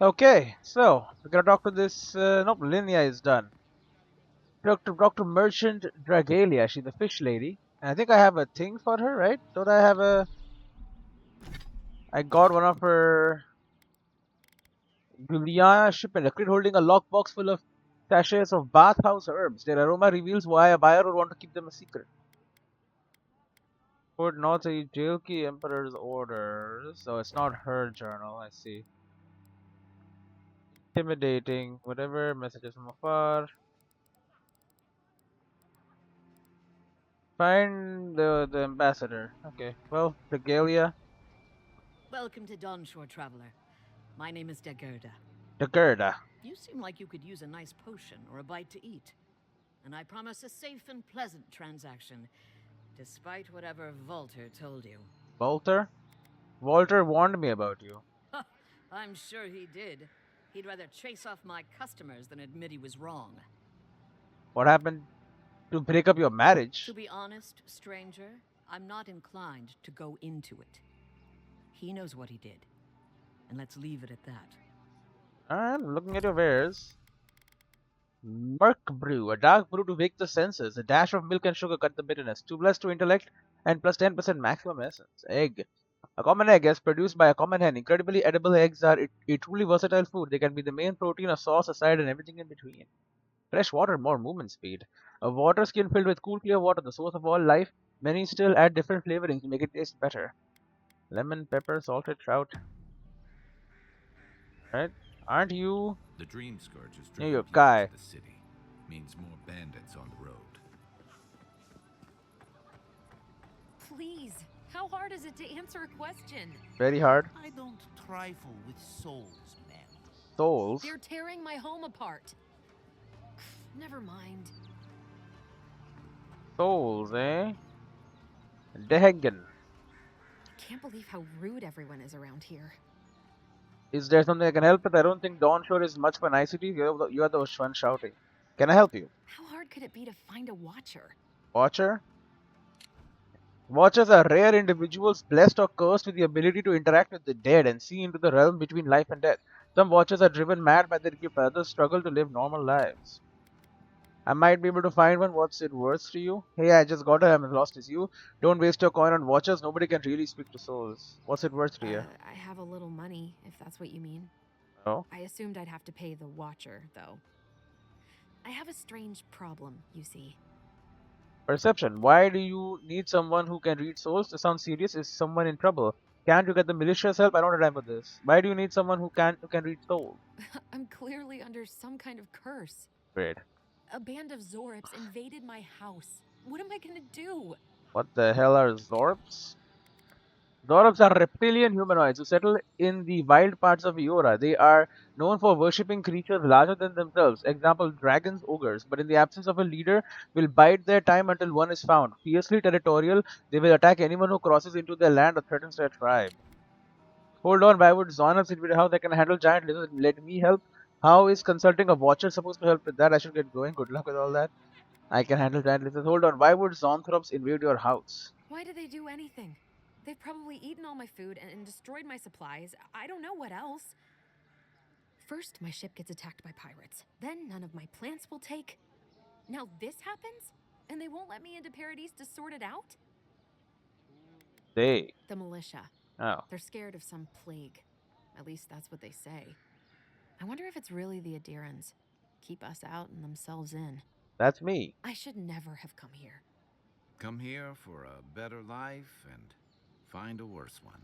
Okay, so we're gonna talk to this. Nope, Linnea is done. Talk to Merchant Dragalia. She's the fish lady. And I think I have a thing for her, right? Don't I have a? I got one of her Juliana shipment, a crate holding a lockbox full of sachets of bathhouse herbs. Their aroma reveals why a buyer would want to keep them a secret. Port not a jail key Emperor's orders. So it's not her journal. I see. Intimidating. Whatever. Messages from afar. Find the ambassador. Okay. Well, Regalia. Welcome to Dawnshore, traveler. My name is Dagerda. The Gerda. You seem like you could use a nice potion or a bite to eat. And I promise a safe and pleasant transaction, despite whatever Volter told you. Walter? Walter warned me about you. I'm sure he did. He'd rather chase off my customers than admit he was wrong. What happened to break up your marriage? To be honest, stranger, I'm not inclined to go into it. He knows what he did. And let's leave it at that. I'm looking at your wares. Murk brew, a dark brew to wake the senses. A dash of milk and sugar cut the bitterness. 2 plus 2 intellect and plus 10% maximum essence. Egg. A common egg is produced by a common hen. Incredibly edible eggs are a truly versatile food. They can be the main protein, a sauce, a side, and everything in between. Fresh water, more movement speed. A water skin filled with cool, clear water, the source of all life. Many still add different flavorings to make it taste better. Lemon, pepper, salted trout. Right? Aren't you? The Dream Scourge has You're driven your people guy. to the city. Means more bandits on the road. Please, how hard is it to answer a question? Very hard. I don't trifle with souls, man. Souls. They're tearing my home apart. Never mind. Souls, eh? Dehegen. Can't believe how rude everyone is around here. Is there something I can help with? I don't think Dawn Shore is much of a nicety. You're the one shouting. Can I help you? How hard could it be to find a watcher? Watcher? Watchers are rare individuals blessed or cursed with the ability to interact with the dead and see into the realm between life and death. Some watchers are driven mad by their gift, others struggle to live normal lives. I might be able to find one. What's it worth to you? Hey, I just got it. I'm as lost as you. Don't waste your coin on watchers. Nobody can really speak to souls. What's it worth to you? I have a little money, if that's what you mean. Oh? I assumed I'd have to pay the watcher, though. I have a strange problem, you see. Perception. Why do you need someone who can read souls? To sound serious, is someone in trouble? Can't you get the militia's help? I don't have time for this. Why do you need someone who can read souls? I'm clearly under some kind of curse. Great. A band of Zorips invaded my house. What am I gonna do? What the hell are Zorbs? Zorbs are reptilian humanoids who settle in the wild parts of Eora. They are known for worshipping creatures larger than themselves, example dragons, ogres, but in the absence of a leader, will bide their time until one is found. Fiercely territorial, they will attack anyone who crosses into their land or threatens their tribe. Hold on, why would Zonab sit with a house that can handle giant lizards? Let me help. How is consulting a watcher supposed to help with that? I should get going. Good luck with all that. I can handle giant lizards. Hold on, why would Zonthrops invade your house? Why did they do anything? They've probably eaten all my food and destroyed my supplies. I don't know what else. First, my ship gets attacked by pirates. Then none of my plants will take. Now this happens? And they won't let me into Paradise to sort it out? They. The militia. Oh. They're scared of some plague. At least that's what they say. I wonder if it's really the Aedyrans. Keep us out and themselves in. That's me. I should never have come here. Come here for a better life and find a worse one.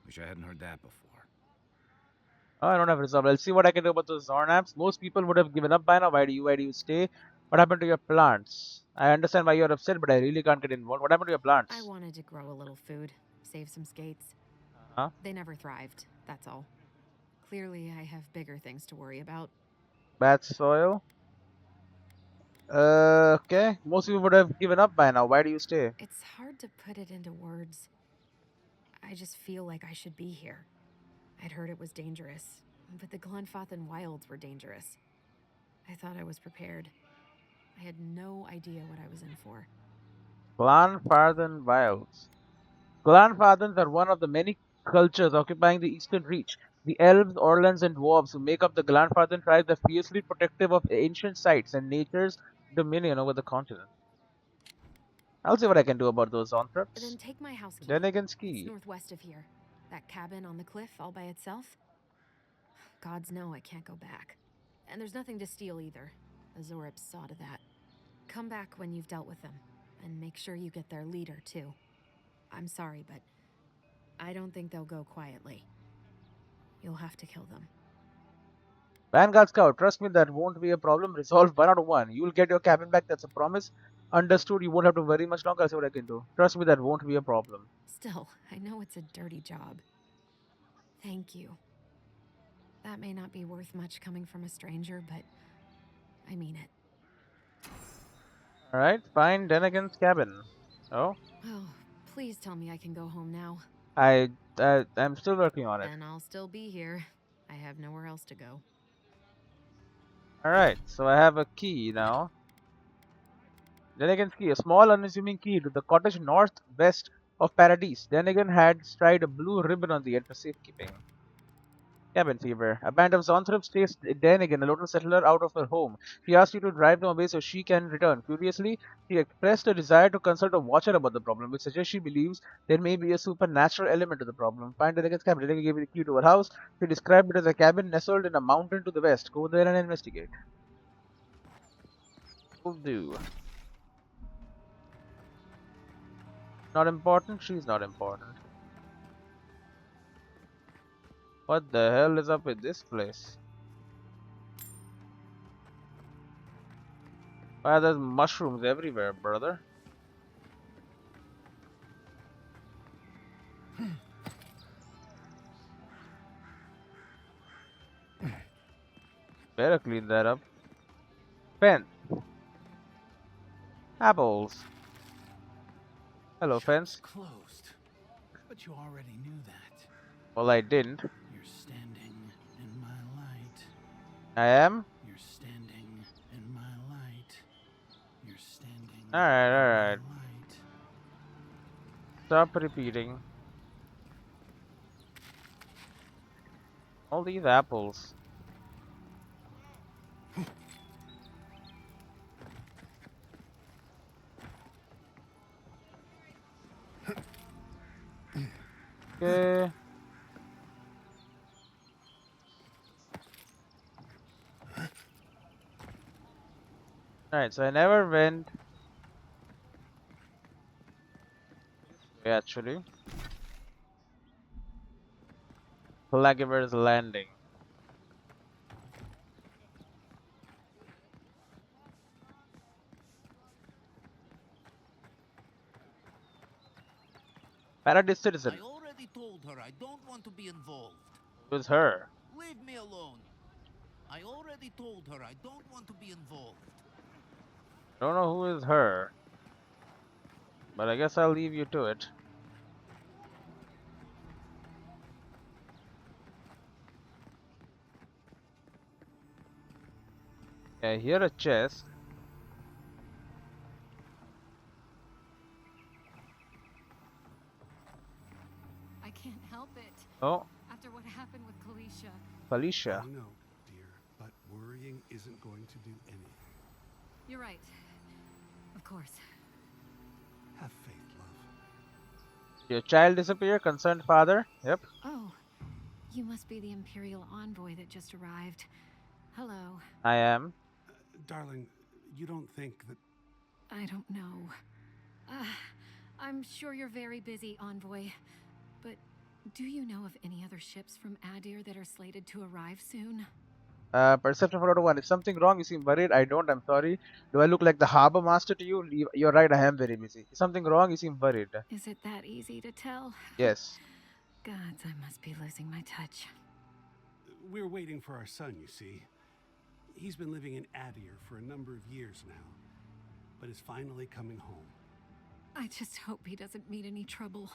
Wish I hadn't heard that before. Oh, I don't have resolve. I'll see what I can do about those Zornaps. Most people would have given up by now. Why do you stay? What happened to your plants? I understand why you're upset, but I really can't get involved. What happened to your plants? I wanted to grow a little food, save some skates. Huh? They never thrived, that's all. Clearly, I have bigger things to worry about. Bad soil? Okay. Most people would have given up by now. Why do you stay? It's hard to put it into words. I just feel like I should be here. I'd heard it was dangerous, but the Glenfathan wilds were dangerous. I thought I was prepared. I had no idea what I was in for. Glenfarthen Wilds. Glenfathens are one of the many cultures occupying the Eastern Reach. The elves, orlans, and dwarves who make up the Glanfathan tribe are fiercely protective of ancient sites and nature's dominion over the continent. I'll see what I can do about those Then Onthrips. take my house key. Then again, It's ski. northwest of here. That cabin on the cliff all by itself. Gods know I can't go back. And there's nothing to steal either. The Zorps saw to that. Come back when you've dealt with them. And make sure you get their leader, too. I'm sorry, but I don't think they'll go quietly. You'll have to kill them. Vanguard Scout, trust me, that won't be a problem. Resolve 1 out of 1. You'll get your cabin back. That's a promise. Understood. You won't have to worry much longer. I'll see what I can do. Trust me, that won't be a problem. Still, I know it's a dirty job. Thank you. That may not be worth much coming from a stranger, but I mean it. Alright, fine. Denegan's cabin. Oh? Oh, please tell me I can go home now. I'm still working on it. Then I'll still be here. I have nowhere else to go. Alright, so I have a key now. Denegan's key, a small unassuming key to the cottage northwest of Paradise. Denegan had stride a blue ribbon on the end for safekeeping. Cabin fever. A band of Zonthrips chased Denegan, a local settler, out of her home. She asked you to drive them away so she can return. Curiously, she expressed a desire to consult a watcher about the problem, which suggests she believes there may be a supernatural element to the problem. Find Denegan's cabin. Denegan gave you the key to her house. She described it as a cabin nestled in a mountain to the west. Go there and investigate. Will do. Not important? She's not important. What the hell is up with this place? Why there's mushrooms everywhere, brother? Better clean that up. Fence. Apples. Hello, fence. Closed. But you already knew that. Well, I didn't. You're standing in my light. I am? You're standing in my light. You're standing Alright. in my light. Stop repeating. All these apples. Okay. Alright, so I never went. Actually. Plagiver's Landing. Paradise citizen. I already told her I don't want to be involved. Who's her? Leave me alone. I already told her I don't want to be involved. Don't know who is her. But I guess I'll leave you to it. I hear a chest. I can't help it. Oh, After what happened with Kalisha. Felicia. I know, dear, but worrying isn't going to do anything. You're right. Of course. Have faith, love. Your child disappear, concerned father. Yep. Oh, you must be the Imperial envoy that just arrived. Hello. I am. Darling, you don't think that... I don't know. I'm sure you're very busy, envoy. But do you know of any other ships from Aedyr that are slated to arrive soon? Perception 4/1. Is something wrong? You seem worried. I don't. I'm sorry. Do I look like the harbor master to you? You're right. I am very busy. Is something wrong? You seem worried. Is it that easy to tell? Yes. Gods, I must be losing my touch. We're waiting for our son, you see. He's been living in Aedyr for a number of years now, but is finally coming home. I just hope he doesn't meet any trouble.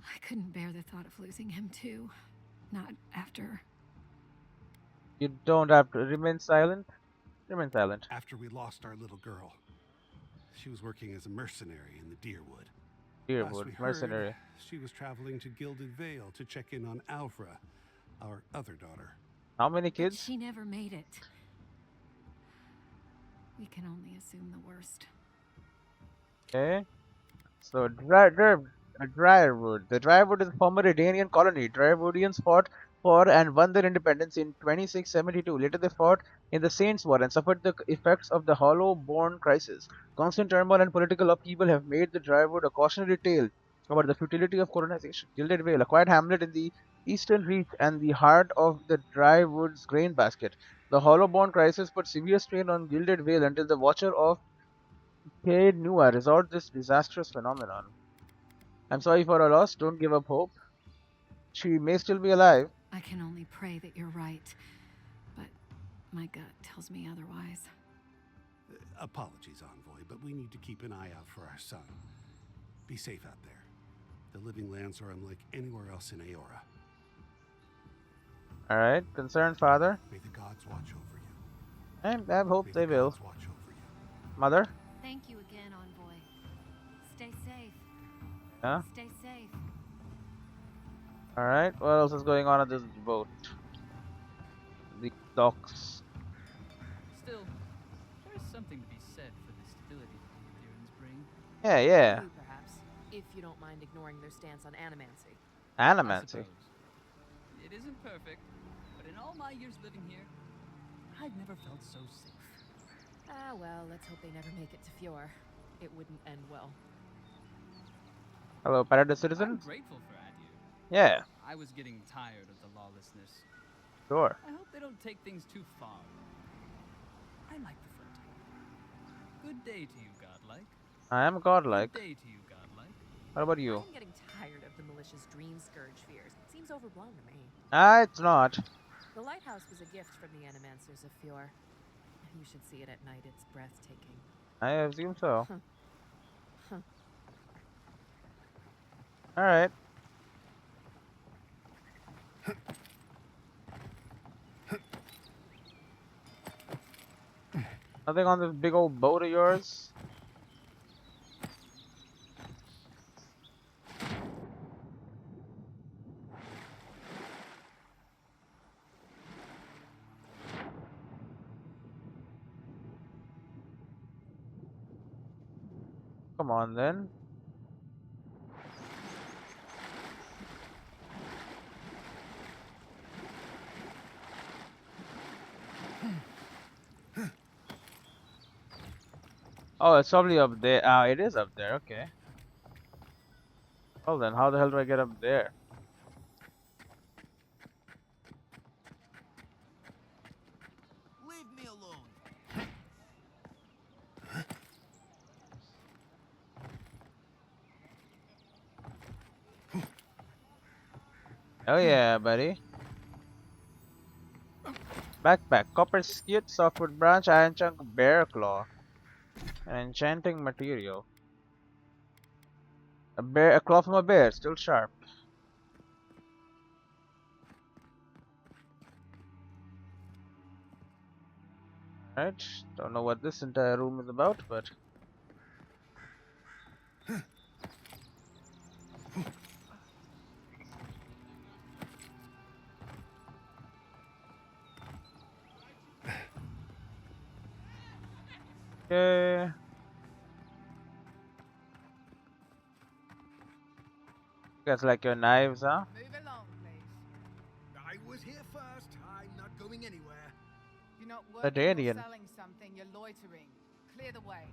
I couldn't bear the thought of losing him too. Not after... You don't have to remain silent. Remain silent. After we lost our little girl, she was working as a mercenary in the Deerwood. Last we Deerwood, heard, mercenary. she was traveling to Gilded Vale to check in on Alfra, our other daughter. How many But kids? she never made it. We can only assume the worst. Okay. So Drywood. The Drywood is a former Redanian colony. Drywoodians fought for and won their independence in 2672. Later they fought in the Saints' War and suffered the effects of the Hollow-born crisis. Constant turmoil and political upheaval have made the Drywood a cautionary tale about the futility of colonization. Gilded Vale, a quiet hamlet in the eastern reach and the heart of the Drywood's grain basket. The Hollow-born crisis put severe strain on Gilded Vale until the Watcher of Caed Nua resolved this disastrous phenomenon. I'm sorry for her loss. Don't give up hope. She may still be alive. I can only pray that you're right, but my gut tells me otherwise. Apologies, Envoy, but we need to keep an eye out for our son. Be safe out there. The living lands are unlike anywhere else in Eora. Alright, concerned father. May the gods watch over you. And I hope May they the will. gods watch over you. Mother? Thank you again, Envoy. Stay safe. Yeah? Stay safe. Alright, what else is going on at this boat? The docks. Still, there is something to be said for the stability that the Aedyrans bring. Yeah. You, perhaps, if you don't mind ignoring their stance on animancy. I Animancy. suppose. It isn't perfect, but in all my years living here, I've never felt so safe. Ah, well, let's hope they never make it to Fjord. It wouldn't end well. Hello, Paradise I'm citizen? grateful for Aedyr. Yeah, I was getting tired of the lawlessness. sure. I hope they don't take things too far. I like the flirting. Good day to you, godlike. I am godlike. Good day to you, godlike. What about you? I'm getting tired of the malicious dream scourge fears. Seems overblown to me. Ah, it's not. The lighthouse was a gift from the animancers of Fjord. You should see it at night. It's breathtaking. I assume so. Huh. Alright. Nothing on this big old boat of yours? Come on then. Oh, it's probably up there. Ah, it is up there. Okay. Well then, how the hell do I get up there? Leave me alone. Oh yeah, buddy. Backpack, copper skit, softwood branch, iron chunk, bear claw, an enchanting material. A claw from a bear, still sharp. Right, don't know what this entire room is about, but okay. You guys like your knives, huh? Move along, please. I was here first. I'm not going anywhere. You're not A working or Danian. selling something, you're loitering. Clear the way.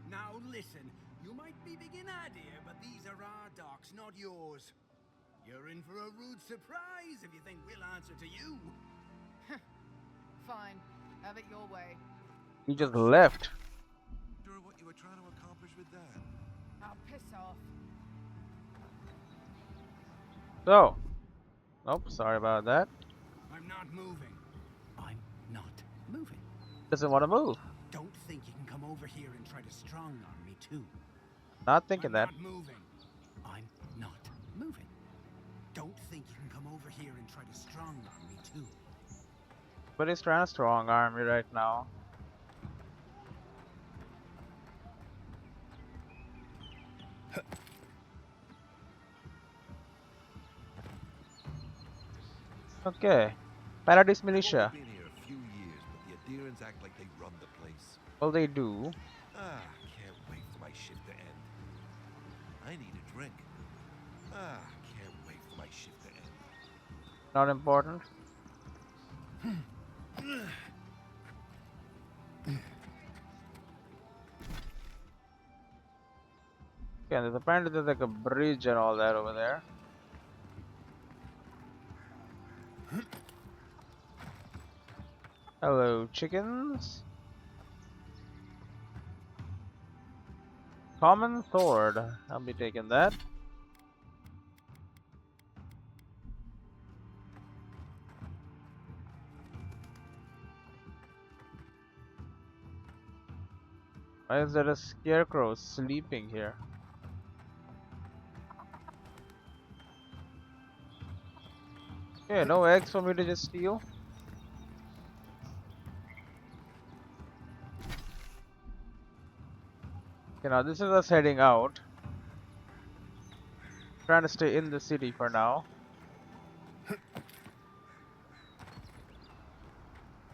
Now listen, you might be big in idea, but these are our docks, not yours. You're in for a rude surprise if you think we'll answer to you. Fine. Have it your way. He just left. Wonder what you were trying to accomplish with that. I'll piss off. So, nope, sorry about that. I'm not moving. I'm not moving. Doesn't want to move. Don't think you can come over here and try to strong-arm me too. Not thinking that. Not moving. I'm not moving. Don't think you can come over here and try to strong-arm me too. But he's trying to strong arm me right now. Okay. Paradise I've only Militia. been here a few years, but the Aedyrians act like they run the place. Well, they do. Can't wait for my shift to end. I need a drink. Can't wait for my shift to end. Not important. Okay, there's apparently there's like a bridge and all that over there. Hello, chickens. Common sword. I'll be taking that. Why is there a scarecrow sleeping here? Okay, no eggs for me to just steal. Okay, now this is us heading out. Trying to stay in the city for now.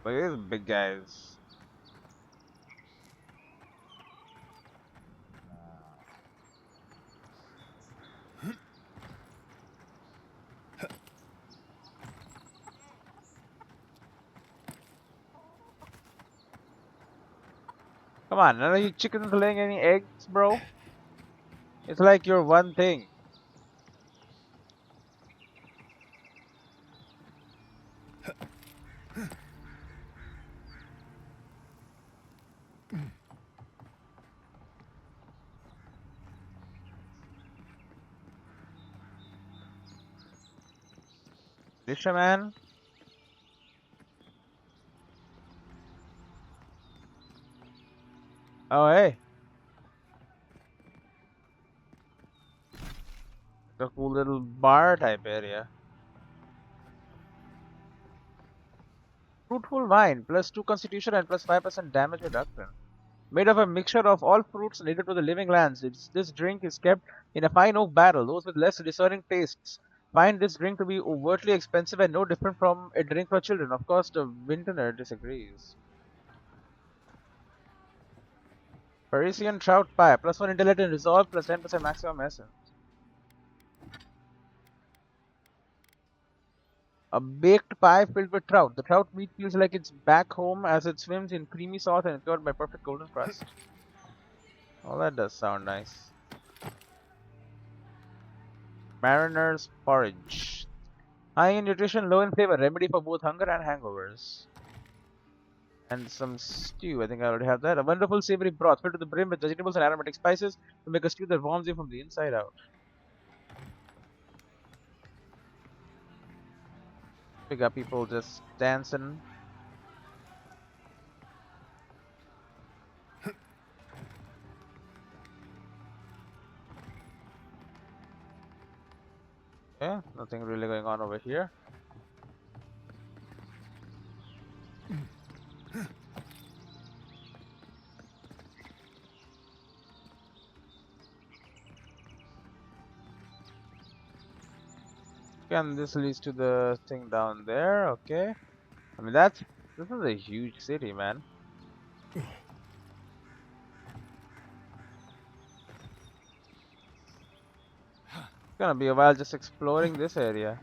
Look at these big guys. Come on, none of you chickens laying any eggs, bro? It's like your one thing. Fisherman? Oh, hey. A cool little bar type area. Fruitful wine, plus 2 constitution and plus 5% damage reduction. Made of a mixture of all fruits native to the living lands, this drink is kept in a fine oak barrel. Those with less discerning tastes find this drink to be overtly expensive and no different from a drink for children. Of course, the vintner disagrees. Parisian trout pie, plus 1 intellect and resolve, plus 10% maximum essence. A baked pie filled with trout. The trout meat feels like it's back home as it swims in creamy sauce and is covered by perfect golden crust. Oh, that does sound nice. Mariner's porridge. High in nutrition, low in flavor, remedy for both hunger and hangovers. And some stew, I think I already have that. A wonderful savory broth filled to the brim with vegetables and aromatic spices to make a stew that warms you from the inside out. We got people just dancing. Okay, nothing really going on over here. And this leads to the thing down there. Okay, I mean this is a huge city, man. It's gonna be a while just exploring this area.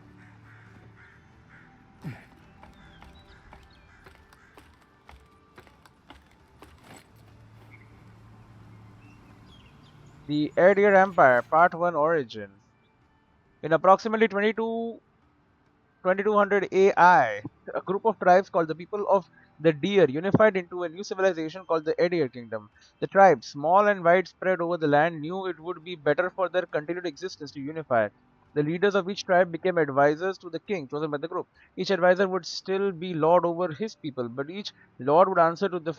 The Aedyr Empire, Part 1 Origin. In approximately 2200 AI, a group of tribes called the people of the Deer unified into a new civilization called the Aedyr Kingdom. The tribes, small and widespread over the land, knew it would be better for their continued existence to unify. The leaders of each tribe became advisors to the king, chosen by the group. Each advisor would still be lord over his people, but each lord would answer to the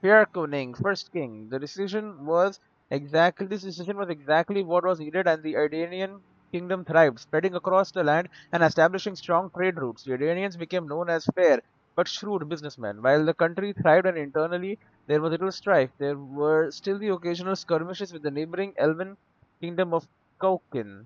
First king. This decision was exactly what was needed, and the Aedyrian kingdom thrived, spreading across the land and establishing strong trade routes. The Aedyrians became known as fair but shrewd businessmen. While the country thrived and internally there was little strife, there were still the occasional skirmishes with the neighboring elven kingdom of Kauklin.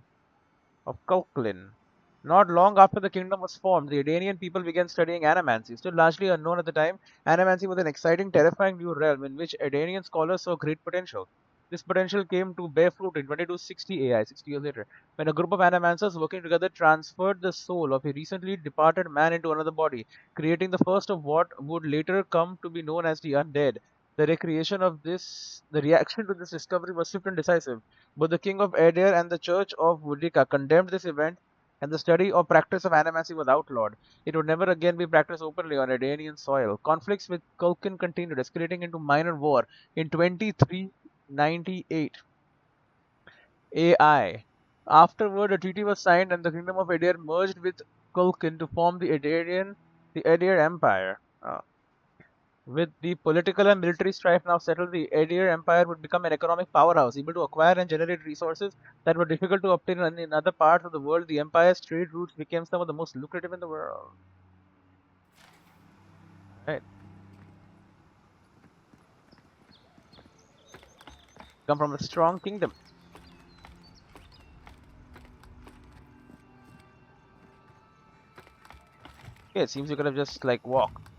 Not long after the kingdom was formed, the Aedyrian people began studying animancy. Still largely unknown at the time, animancy was an exciting, terrifying new realm in which Aedyrian scholars saw great potential. This potential came to bear fruit in 2260 AI, 60 years later, when a group of animancers working together transferred the soul of a recently departed man into another body, creating the first of what would later come to be known as the undead. The reaction to this discovery was swift and decisive. Both the king of Aedyr and the church of Woodika condemned this event, and the study or practice of animacy was outlawed. It would never again be practiced openly on Aedyrian soil. Conflicts with Culkin continued, escalating into minor war in 2398 AI. Afterward, a treaty was signed and the kingdom of Aedyr merged with Culkin to form the Aedyr Empire. With the political and military strife now settled, the Aedyr Empire would become an economic powerhouse, able to acquire and generate resources that were difficult to obtain in other parts of the world. The empire's trade routes became some of the most lucrative in the world. Right. Come from a strong kingdom. Okay, it seems you could have just like walked.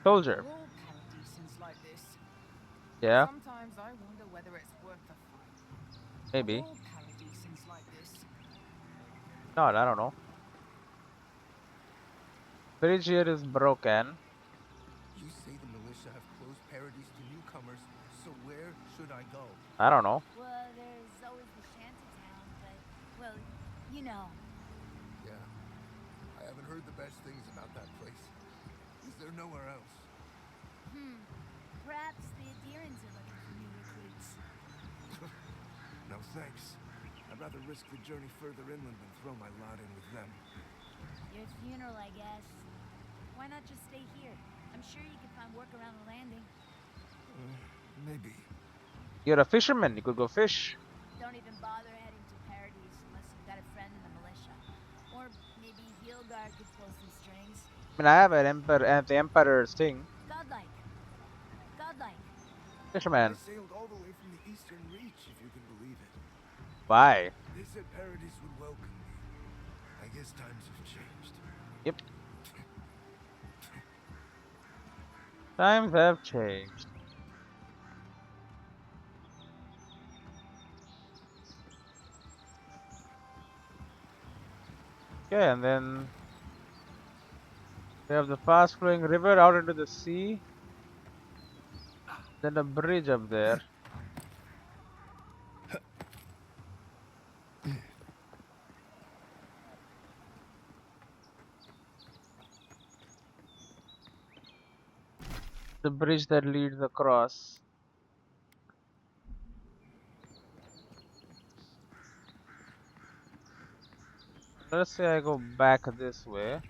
Soldier. We're all paradisans like this. Yeah, Sometimes I wonder whether it's worth the fight. maybe. We're all paradisans like this. Not, I don't know. Bridge here is broken. You say the militia have closed Paradise to newcomers, so where should I go? I don't know. Well, there's always the shanty town, but, well, you know. Yeah, I haven't heard the best things about that place. Is there nowhere else? Perhaps the Aedyrians are looking for new recruits. No thanks. I'd rather risk the journey further inland than throw my lot in with them. Your funeral, I guess. Why not just stay here? I'm sure you can find work around the landing. Maybe. You're a fisherman. You could go fish. Don't even bother heading to Paradise unless you've got a friend in the militia. Or maybe Hilgar could pull some strings. I mean, I have the emperor's thing. Godlike. Godlike. Fisherman. I sailed all the way from the Eastern Reach, if you can believe it. Why? They said Paradise would welcome me. I guess times have changed. Yep. Times have changed. Okay, and then we have the fast flowing river out into the sea. Then a bridge up there. The bridge that leads across. Let's say I go back this way.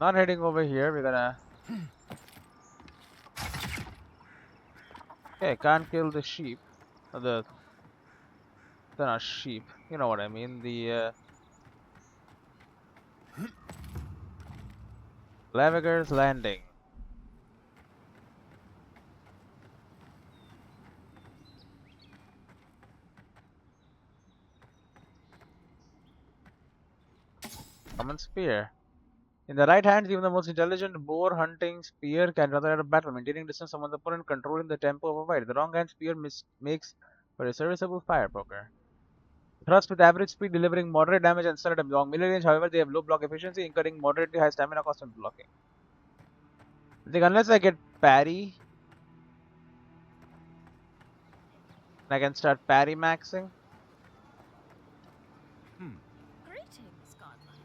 Not heading over here, we're gonna... Okay, can't kill the sheep. They're not sheep, you know what I mean, the Lavager's Landing. Common spear. In the right hands, even the most intelligent boar hunting spear can run out of battle, maintaining distance from one's opponent, controlling the tempo of a fight. The wrong hand spear makes for a serviceable fire poker. Thrust with average speed, delivering moderate damage and stun at a long melee range. However, they have low block efficiency, incurring moderately high stamina cost and blocking. I think unless I get parry, I can start parry maxing. Greetings, Godlike.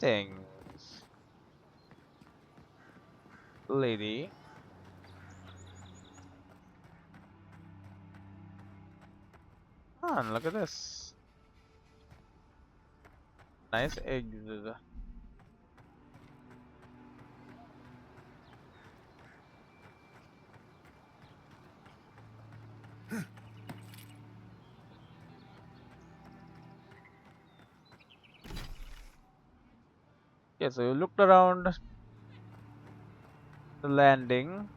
Greetings, lady. Oh, look at this. Nice eggs. Okay, so you looked around the landing.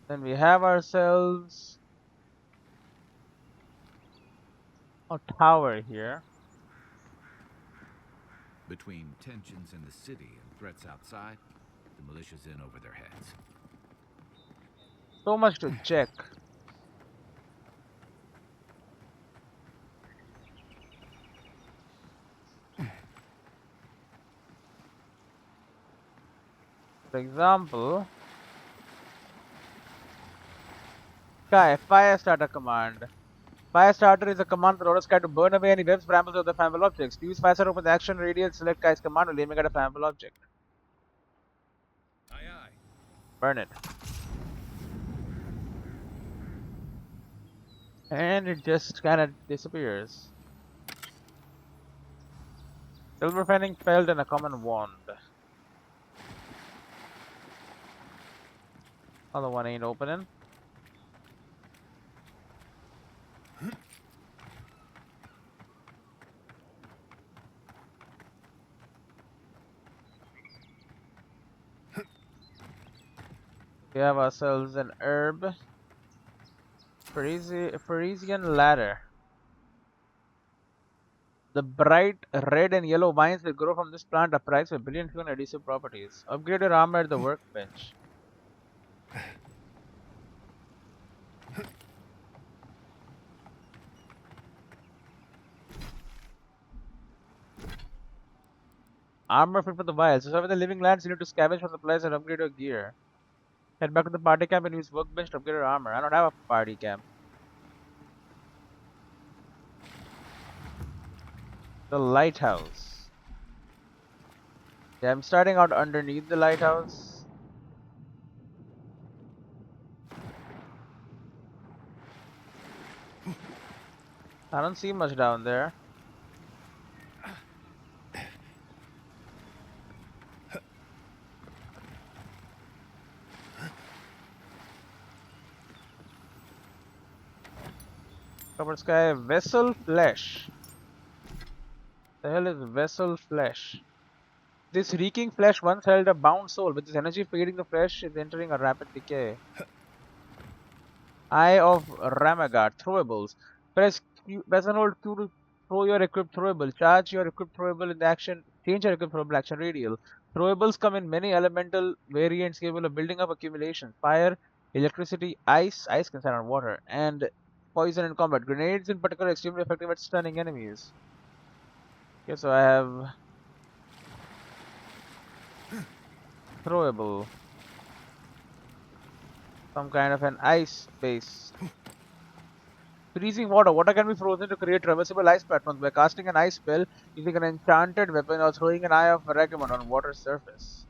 Then we have ourselves a tower here. Between tensions in the city and threats outside, the militia's in over their heads. So much to check. For example, Sky Fire Starter command. Fire Starter is a command that orders Sky to burn away any webs, brambles, or other flammable objects. To use Fire Starter, open the action radius, select Sky's command while aiming at a flammable object. Aye, aye. Burn it. And it just kind of disappears. Silver Fanning Felt and a common wand. Other one ain't opening. We have ourselves an herb. Parisian ladder. The bright red and yellow vines that grow from this plant are prized for brilliant hue and adhesive properties. Upgrade your armor at the workbench. Armor fit for the wild. So survey the living lands, you need to scavenge for supplies and upgrade your gear. Head back to the party camp and use workbench to upgrade your armor. I don't have a party camp. The lighthouse. Yeah, I'm starting out underneath the lighthouse. I don't see much down there. Covered sky, vessel flesh. The hell is vessel flesh? This reeking flesh once held a bound soul. With this energy fading, the flesh is entering a rapid decay. Eye of Ramagat. Throwables. Press and hold Q to throw your equipped throwable. Charge your equipped throwable in the action. Change your equipped throwable action radial. Throwables come in many elemental variants capable of building up accumulation. Fire, electricity, ice. Ice can stand on water. And poison in combat. Grenades in particular are extremely effective at stunning enemies. Okay, so I have throwable. Some kind of an ice base. Freezing water. Water can be frozen to create traversable ice platforms by casting an ice spell, using an enchanted weapon, or throwing an eye of Ragamunt on water's surface.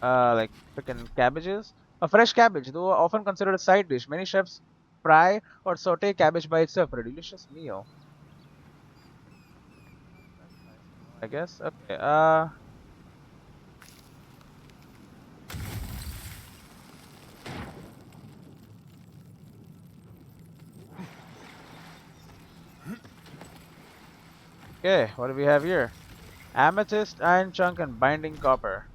Like freaking cabbages. A fresh cabbage, though often considered a side dish, many chefs fry or saute cabbage by itself for a delicious meal. I guess. Okay. Okay, what do we have here? Amethyst, iron chunk, and binding copper.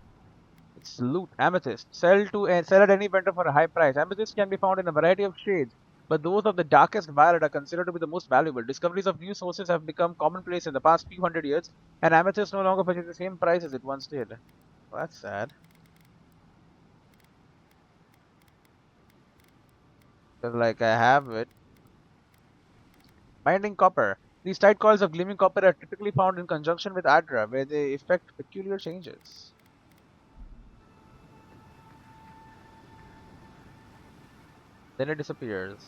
It's loot. Amethyst. Sell at any vendor for a high price. Amethyst can be found in a variety of shades, but those of the darkest violet are considered to be the most valuable. Discoveries of new sources have become commonplace in the past few hundred years, and amethyst no longer fetches the same price as it once did. Well, that's sad. Because, like, I have it. Binding copper. These tight coils of gleaming copper are typically found in conjunction with Aedyr, where they effect peculiar changes. Then it disappears.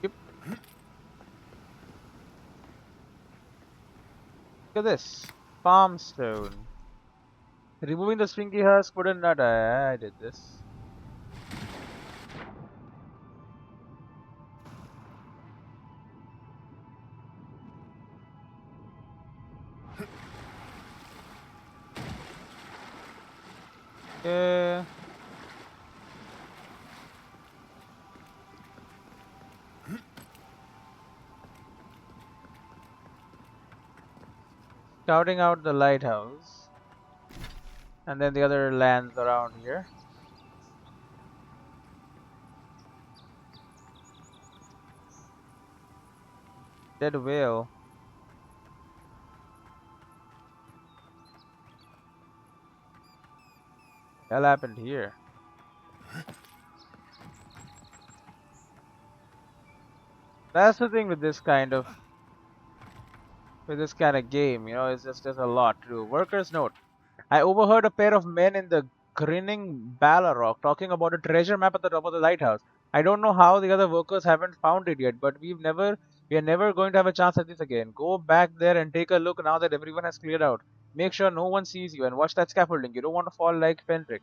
Yep. Look at this. Palm stone. Removing the stringy husk wouldn't nut. I did this. Yeah. Scouting out the lighthouse. And then the other lands around here. Dead whale. What happened here? That's the thing with this kind of game, you know, it's just there's a lot to do. Workers note. I overheard a pair of men in the grinning Ballarok talking about a treasure map at the top of the lighthouse. I don't know how the other workers haven't found it yet, but we are never going to have a chance at this again. Go back there and take a look now that everyone has cleared out. Make sure no one sees you and watch that scaffolding. You don't want to fall like Fenric.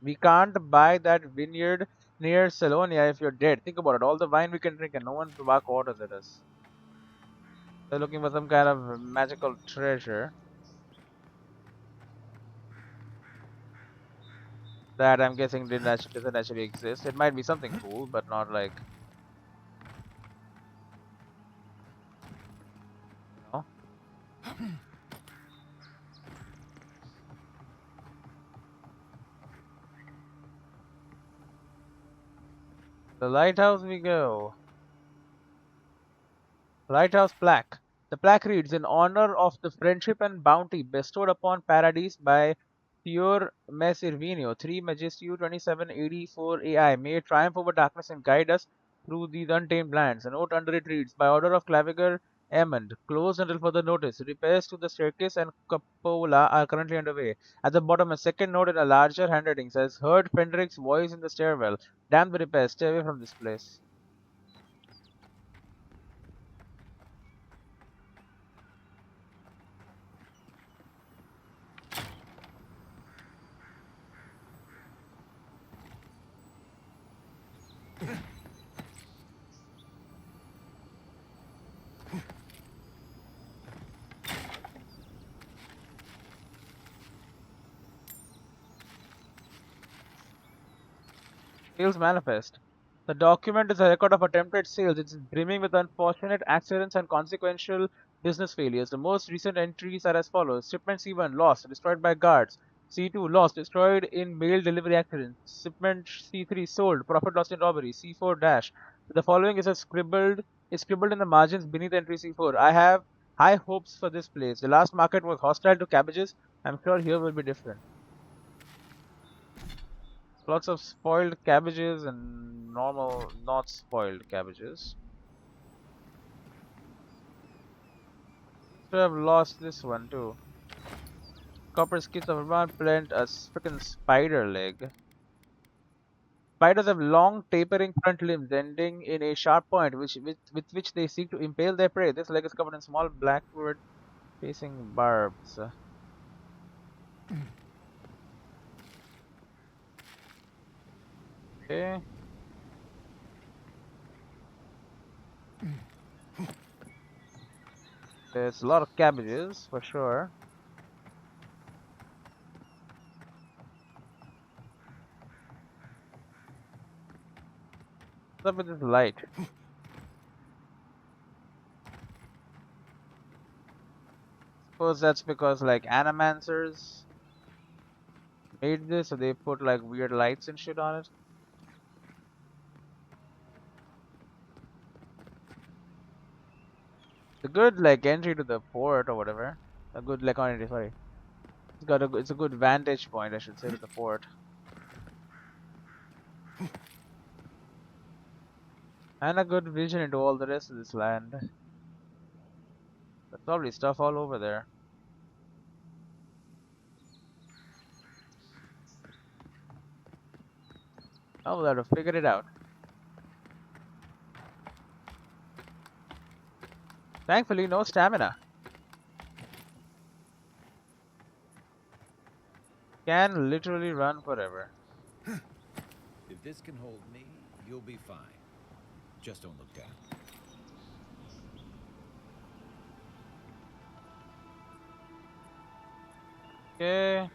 We can't buy that vineyard near Salonia if you're dead. Think about it. All the wine we can drink and no one to bark orders at us. They're looking for some kind of magical treasure that I'm guessing doesn't actually exist. It might be something cool, but not like, you know. The lighthouse we go. Lighthouse plaque. The plaque reads, in honor of the friendship and bounty bestowed upon Paradise by Pure Mes Irvinio, 3 Majestiu 2784 AI, may it triumph over darkness and guide us through these untamed lands. A note under it reads, by order of Claviger Emond, closed until further notice. Repairs to the staircase and cupola are currently underway. At the bottom, a second note in a larger handwriting says, heard Fenric's voice in the stairwell. Damn the repairs, stay away from this place. Sales manifest. The document is a record of attempted sales. It's brimming with unfortunate accidents and consequential business failures. The most recent entries are as follows. Shipment C1 lost, destroyed by guards. C2 lost, destroyed in mail delivery accident. Shipment C3 sold, profit lost in robbery. C4 dash. The following is scribbled in the margins beneath entry C4. I have high hopes for this place. The last market was hostile to cabbages. I'm sure here will be different. Lots of spoiled cabbages and normal, not spoiled cabbages. Should have lost this one too. Copper skits of Vermont plant a freaking spider leg. Spiders have long, tapering front limbs ending in a sharp point with which they seek to impale their prey. This leg is covered in small blackwood facing barbs. Okay. There's a lot of cabbages for sure. What's up with this light? Suppose that's because like animancers made this, so they put like weird lights and shit on it. It's a good like entry to the port or whatever. A good like on it, sorry. It's a good vantage point, I should say, to the port. And a good vision into all the rest of this land. There's probably stuff all over there. Oh, we'll have to figure it out. Thankfully, no stamina. Can literally run forever. If this can hold me, you'll be fine. Just don't look down. Okay.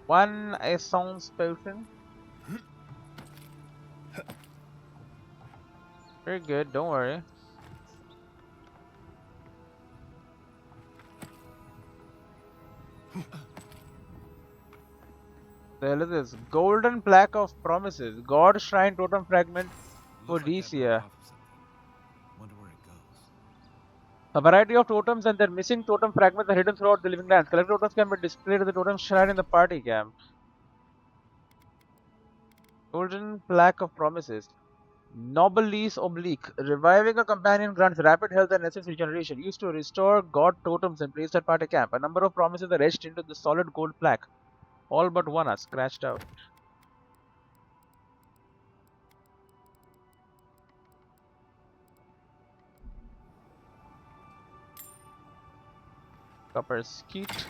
One essence potion. Very good, don't worry. There is this golden plaque of promises. God shrine totem fragment for Odysseus. Wonder where it goes. A variety of totems and their missing totem fragments are hidden throughout the living lands. Collect totems can be displayed at the totem shrine in the party camp. Golden plaque of promises. Nobilis oblique. Reviving a companion grants rapid health and essence regeneration. Used to restore god totems and placed at party camp. A number of promises are etched into the solid gold plaque. All but one are scratched out. Copper skeet.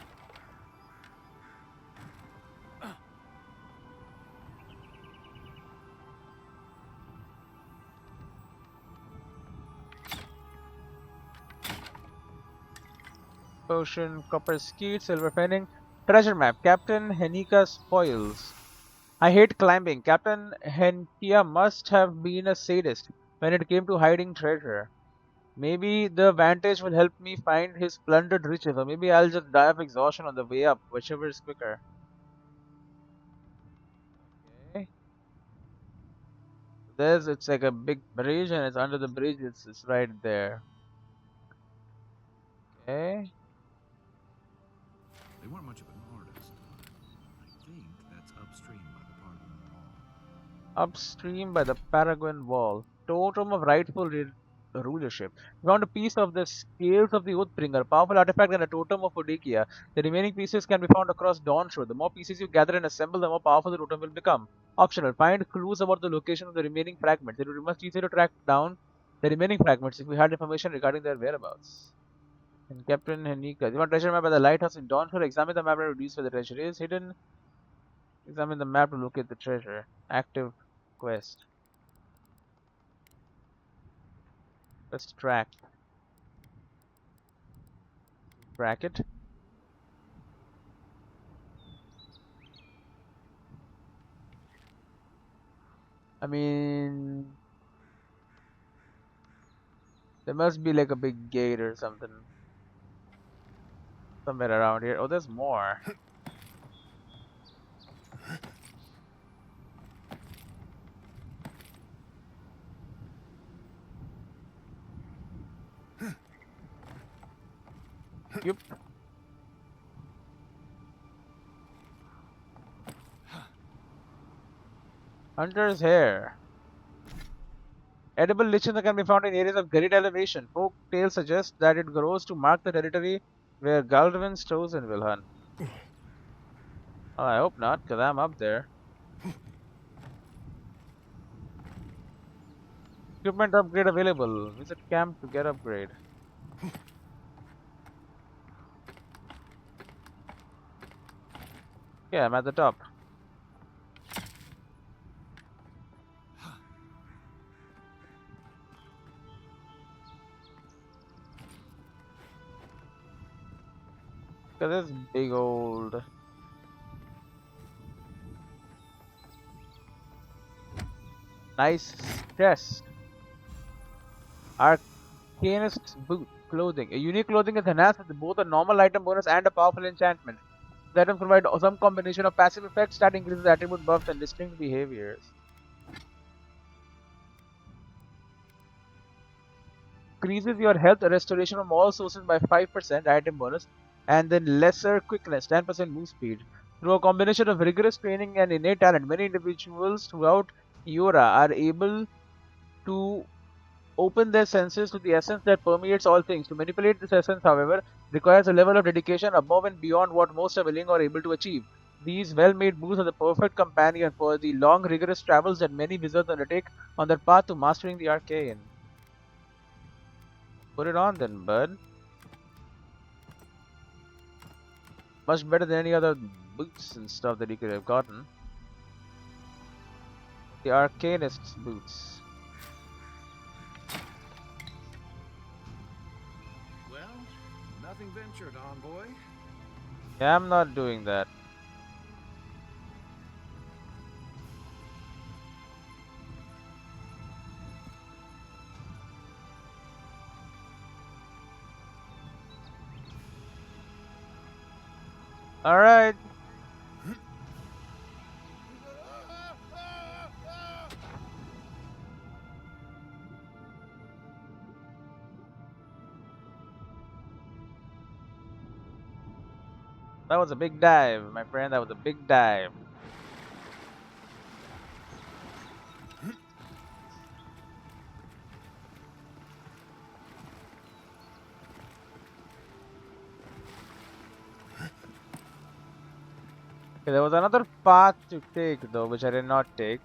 Potion, copper skeet, silver penning. Treasure map. Captain Henika spoils. I hate climbing. Captain Henkia must have been a sadist when it came to hiding treasure. Maybe the vantage will help me find his plundered riches, or maybe I'll just die of exhaustion on the way up, whichever is quicker. Okay. It's like a big bridge, and it's under the bridge, it's right there. Okay. They weren't much of an artist. I think that's upstream by the Parliament Wall. Upstream by the Paraguayan Wall. Totem of rightful rulership. We found a piece of the scales of the Oathbringer, powerful artifact and a totem of Odikia. The remaining pieces can be found across Dawn Shore. The more pieces you gather and assemble, the more powerful the totem will become. Optional. Find clues about the location of the remaining fragments. It would be much easier to track down the remaining fragments if we had information regarding their whereabouts. And Captain Henika. You want treasure map at the lighthouse in Dawn Shore? Examine the map and reduce where the treasure is hidden. Examine the map to locate the treasure. Active quest. Let's track it. I mean, there must be like a big gate or something somewhere around here. Oh, there's more. Yep. Hunter's hair. Edible lichen that can be found in areas of great elevation. Folk tales suggest that it grows to mark the territory where Galdwin's chosen will hunt. Oh, I hope not, because I'm up there. Equipment upgrade available. Visit camp to get upgrade. Yeah, I'm at the top. Look at this big old... Nice chest. Arcanist boot. Clothing. A unique clothing is enhanced with both a normal item bonus and a powerful enchantment. The items provide some combination of passive effects that increases attribute buffs and distinct behaviors. Increases your health restoration from all sources by 5%, item bonus, and then lesser quickness, 10% move speed. Through a combination of rigorous training and innate talent, many individuals throughout Eora are able to open their senses to the essence that permeates all things. To manipulate this essence, however, requires a level of dedication above and beyond what most are willing or able to achieve. These well-made boots are the perfect companion for the long, rigorous travels that many wizards undertake on their path to mastering the arcane. Put it on then, bud. Much better than any other boots and stuff that you could have gotten. The Arcanist's boots. Well, nothing ventured, envoy. Yeah, I'm not doing that. Alright. That was a big dive, my friend. That was a big dive. Okay, there was another path to take though, which I did not take.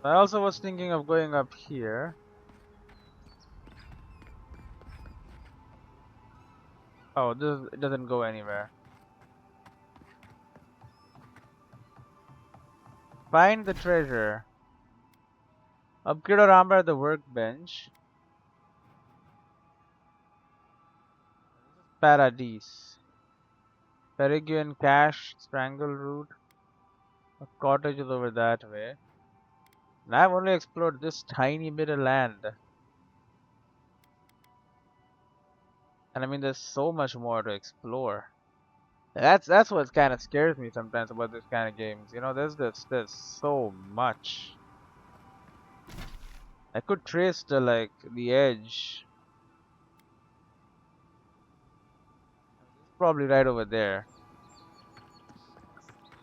I also was thinking of going up here. Oh, this it doesn't go anywhere. Find the treasure. Upgrade or armor at the workbench. Paradise. Peregrine Cache, Strangle Root. A cottage is over that way. And I've only explored this tiny bit of land. And I mean, there's so much more to explore. That's what kind of scares me sometimes about this kind of games. You know, there's so much. I could trace the edge. Probably right over there.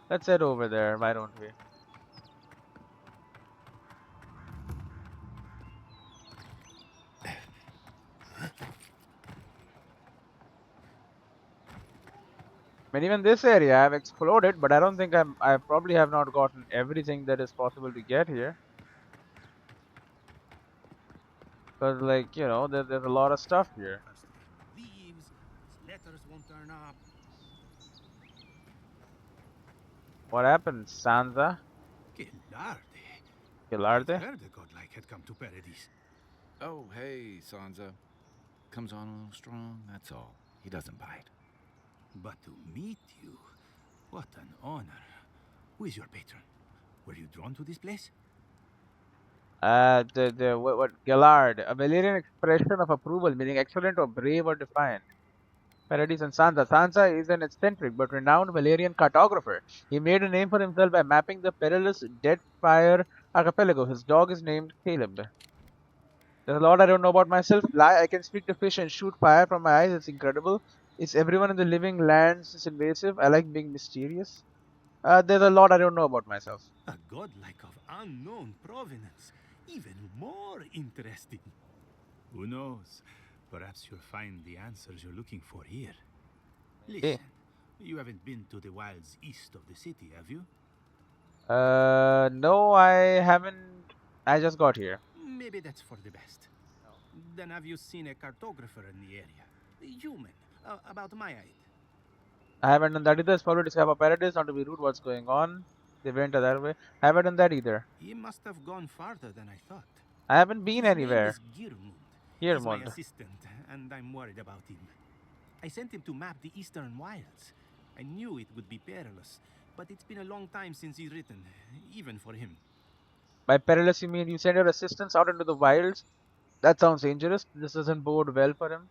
Let's head over there, why don't we? I mean, even this area I've explored it, but I don't think I probably have not gotten everything that is possible to get here. Because, like, you know, there's a lot of stuff here. Leaves, letters won't turn up. What happened, Sansa? I'd Gilarde? heard a godlike had come to Paradise. Oh, hey, Sansa. Comes on a little strong, that's all. He doesn't bite. But to meet you, what an honor. Who is your patron? Were you drawn to this place? What Gillard, a Valyrian expression of approval, meaning excellent or brave or defiant. Paradise and Sansa. Sansa is an eccentric but renowned Valyrian cartographer. He made a name for himself by mapping the perilous Deadfire archipelago. His dog is named Caleb. There's a lot I don't know about myself. I can speak to fish and shoot fire from my eyes. It's incredible. Is everyone in the living lands is invasive? I like being mysterious. There's a lot I don't know about myself. A godlike of unknown provenance. Even more interesting. Who knows? Perhaps you'll find the answers you're looking for here. Listen, you haven't been to the wilds east of the city, have you? No, I haven't. I just got here. Maybe that's for the best. Then have you seen a cartographer in the area? A human, about my height. I haven't done that either. It's probably discover paradise, not to be rude. What's going on? They went that way. I haven't done that either. He must have gone farther than I thought. I haven't been anywhere. He's my assistant, and I'm worried about him. I sent him to map the eastern wilds. I knew it would be perilous, but it's been a long time since he's written, even for him. By perilous, you mean you send your assistants out into the wilds? That sounds dangerous. This doesn't bode well for him.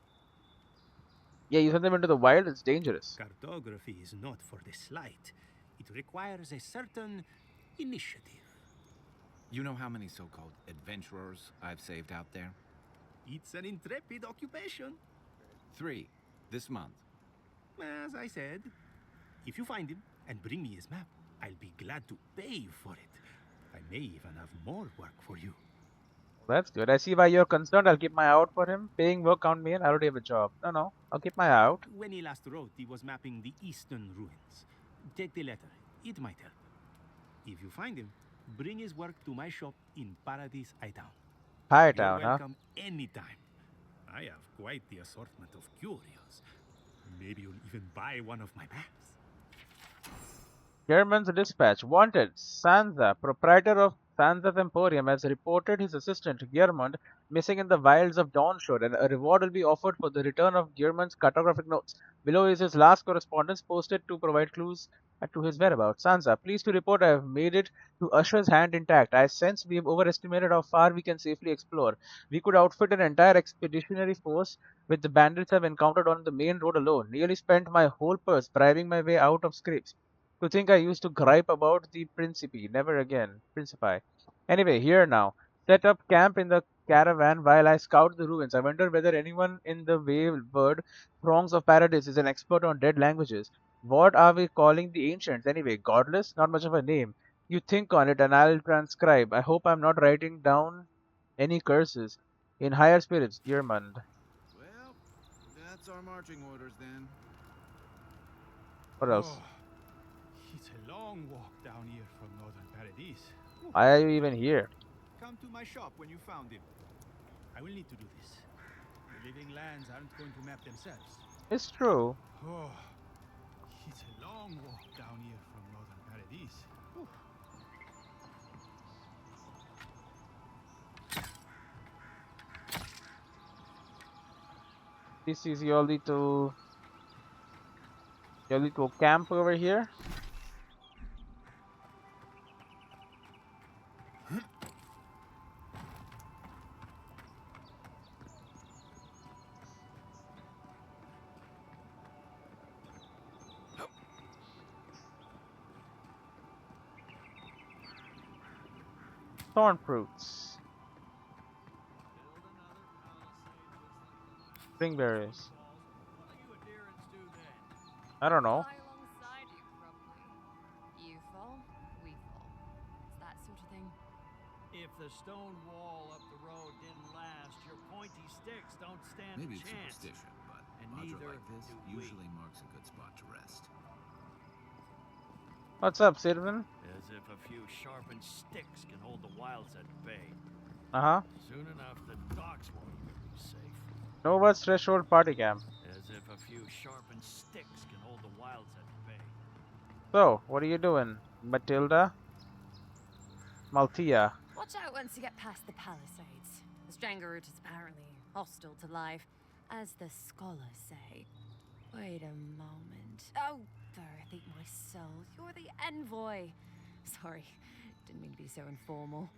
Yeah, you send them into the wild, it's dangerous. Cartography is not for the slight. It requires a certain initiative. You know how many so-called adventurers I've saved out there? It's an intrepid occupation. 3. This month. As I said, if you find him and bring me his map, I'll be glad to pay you for it. I may even have more work for you. That's good. I see why you're concerned. I'll keep my eye out for him. Paying work count me in. I already have a job. No. I'll keep my eye out. When he last wrote, he was mapping the eastern ruins. Take the letter. It might help. If you find him, bring his work to my shop in Paradise Hightown. Hightown, You're welcome anytime. I have quite the assortment of curios. Maybe you'll even buy one of my maps. German's dispatch. Wanted. Sansa, proprietor of Sansa's Emporium, has reported his assistant, Gearmund, missing in the wilds of Dawnshore, and a reward will be offered for the return of Gearmund's cartographic notes. Below is his last correspondence posted to provide clues to his whereabouts. Sansa, pleased to report I have made it to Usher's hand intact. I sense we have overestimated how far we can safely explore. We could outfit an entire expeditionary force which the bandits have encountered on the main road alone. Nearly spent my whole purse bribing my way out of scrapes. To think I used to gripe about the Principe. Never again. Principi. Anyway, here now. Set up camp in the caravan while I scout the ruins. I wonder whether anyone in the wayward throngs of Paradise is an expert on dead languages. What are we calling the ancients anyway? Godless? Not much of a name. You think on it and I'll transcribe. I hope I'm not writing down any curses. In higher spirits, Gearmund. Well, that's our marching orders then. What else? Oh, it's a long walk down here from Northern Paradise. Why are you even here? Come to my shop when you found him. I will need to do this. The living lands aren't going to map themselves. It's true. Oh, it's a long walk down here from Northern Paradise. Whew. This is you all need to camp over here. Thorn fruits. Springberries. I don't know. Fly alongside you, probably. You fall, we fall. It's that sort of thing. If the stone wall up the road didn't last, your pointy sticks don't stand Maybe a it's chance. superstition, but And Aedyr neither like this do we. usually marks a good spot to rest. What's up, Sylvan? As if a few sharpened sticks can hold the wilds at bay. Uh-huh. Soon enough, the docks won't be safe. Nova's threshold party camp. As if a few sharpened sticks can hold the wilds at bay. So, what are you doing, Matilda? Maltia. Watch out once you get past the palisades. The Stranger route is apparently hostile to life, as the scholars say. Wait a moment. Oh, Earth, eat my soul. You're the envoy. Sorry, didn't mean to be so informal.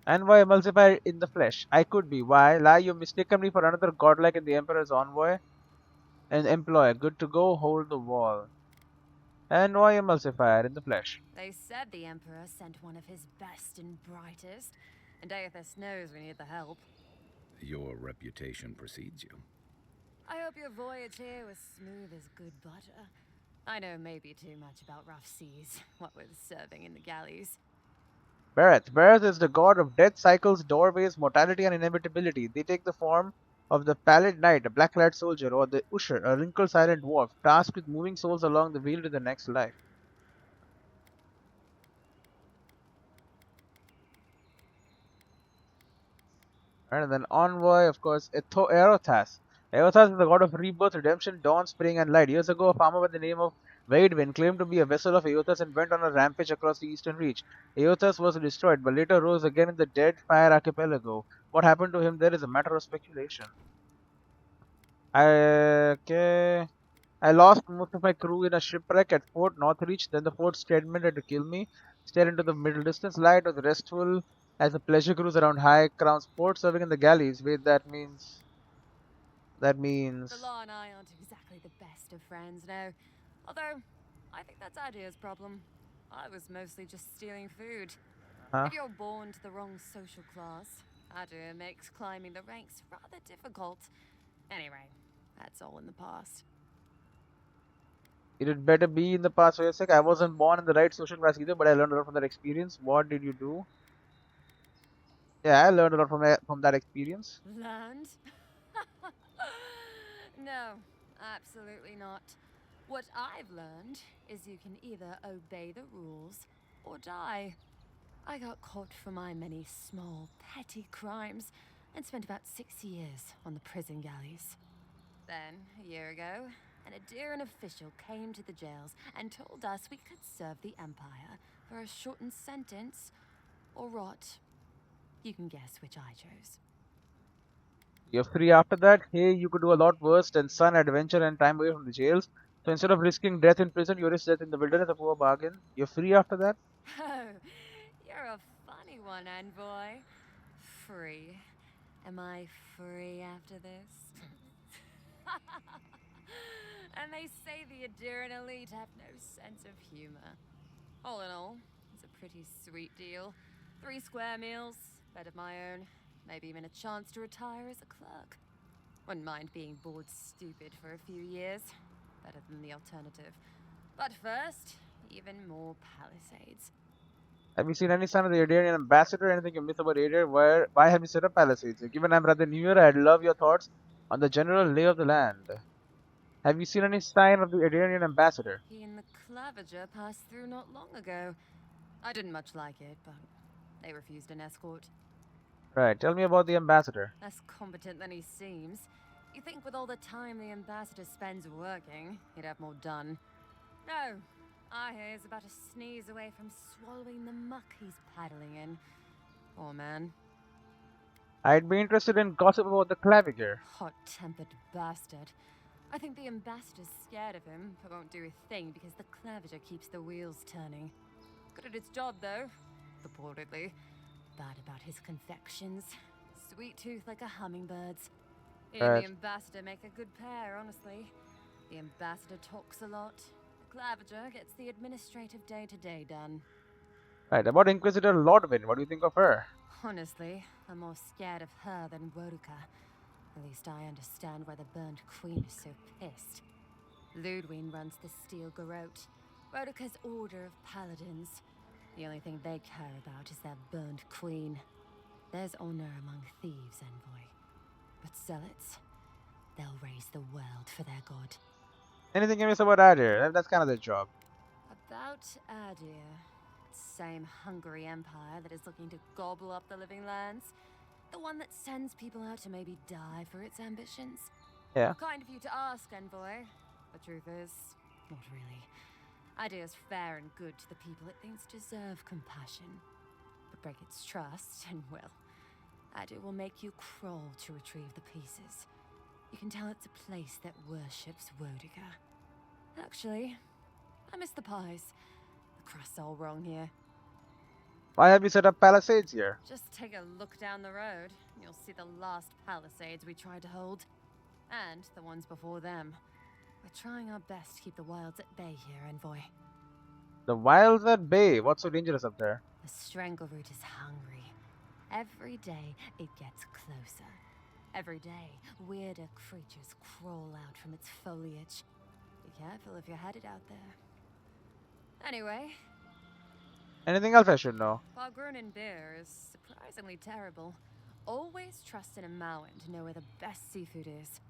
Envoy Emulcifier in the flesh. I could be. Why? Lie, you mistaken me for another godlike in the Emperor's envoy? An employer. Good to go, hold the wall. Envoy Emulcifier in the flesh. They said the Emperor sent one of his best and brightest, and Aedyr knows we need the help. Your reputation precedes you. I hope your voyage here was smooth as good butter. I know maybe too much about rough seas, what with serving in the galleys. Bareth. Bareth is the god of death cycles, doorways, mortality, and inevitability. They take the form of the pallid knight, a black-clad soldier, or the usher, a wrinkled silent dwarf, tasked with moving souls along the wheel to the next life. And then envoy, of course, Eothas. Eothas is the god of rebirth, redemption, dawn, spring, and light. Years ago, a farmer by the name of Waidwin claimed to be a vessel of Eothas and went on a rampage across the eastern reach. Eothas was destroyed, but later rose again in the Dead Fire Archipelago. What happened to him there is a matter of speculation. I lost most of my crew in a shipwreck at Fort Northreach. Then the fort's steersman had to kill me. Stare into the middle distance. Light was restful as a pleasure cruise around High Crown's port, serving in the galleys. Wait, that means. The law and I aren't exactly the best of friends now. Although, I think that's Aedyr's problem. I was mostly just stealing food. Huh? If you're born to the wrong social class, Aedyr makes climbing the ranks rather difficult. Anyway, that's all in the past. It had better be in the past for your sake. I wasn't born in the right social class either, but I learned a lot from that experience. What did you do? Yeah, I learned a lot from that experience. Learned? No, absolutely not. What I've learned is you can either obey the rules or die. I got caught for my many small, petty crimes and spent about 6 years on the prison galleys. Then, a year ago, an Aedyran official came to the jails and told us we could serve the Empire for a shortened sentence or rot. You can guess which I chose. You're free after that. Hey, you could do a lot worse than sun, adventure, and time away from the jails. So instead of risking death in prison, you risk death in the wilderness, a poor bargain. You're free after that? Oh, you're a funny one, envoy. Free. Am I free after this? And they say the Aedyran elite have no sense of humor. All in all, it's a pretty sweet deal. 3 square meals, bed of my own, maybe even a chance to retire as a clerk. Wouldn't mind being bored stupid for a few years. Better than the alternative. But first, even more palisades. Have you seen any sign of the Aedyrian ambassador? Anything you miss about Aedyr? Why have you set up palisades? Given I'm rather new here, I'd love your thoughts on the general lay of the land. Have you seen any sign of the Aedyrian ambassador? He and the Clavager passed through not long ago. I didn't much like it, but they refused an escort. Right, tell me about the ambassador. Less competent than he seems. You think with all the time the ambassador spends working, he'd have more done. No, I hear he's about a sneeze away from swallowing the muck he's paddling in. Poor man. I'd be interested in gossip about the Claviger. Hot-tempered bastard. I think the ambassador's scared of him, but won't do a thing because the Claviger keeps the wheels turning. Good at its job, though. Purportedly. Bad about his confections. Sweet tooth like a hummingbird's. He and the ambassador make a good pair, honestly. The ambassador talks a lot. The Claviger gets the administrative day-to-day done. Right, about Inquisitor Lordwyn, what do you think of her? Honestly, I'm more scared of her than Woduka. At least I understand why the Burned Queen is so pissed. Ludwig runs the Steel Garrote, Woduka's order of paladins. The only thing they care about is their Burned Queen. There's honor among thieves, envoy. But zealots, they'll raise the world for their god. Anything you miss about Aedyr? That's kind of their job. About Aedyr. Same hungry empire that is looking to gobble up the living lands. The one that sends people out to maybe die for its ambitions. Yeah. Kind of you to ask, envoy. The truth is, not really. Aedyr's fair and good to the people it thinks deserve compassion. But break its trust, and well, Aedyr will make you crawl to retrieve the pieces. You can tell it's a place that worships Woduka. Actually, I miss the pies. The crust's all wrong here. Why have you set up palisades here? Just take a look down the road. You'll see the last palisades we tried to hold. And the ones before them. We're trying our best to keep the wilds at bay here, envoy. The wilds at bay? What's so dangerous up there? The Strangleroot is hungry. Every day, it gets closer. Every day, weirder creatures crawl out from its foliage. Be careful if you're headed out there. Anyway. Anything else I should know? Bargrunin beer is surprisingly terrible. Always trust in a Mauen to know where the best seafood is.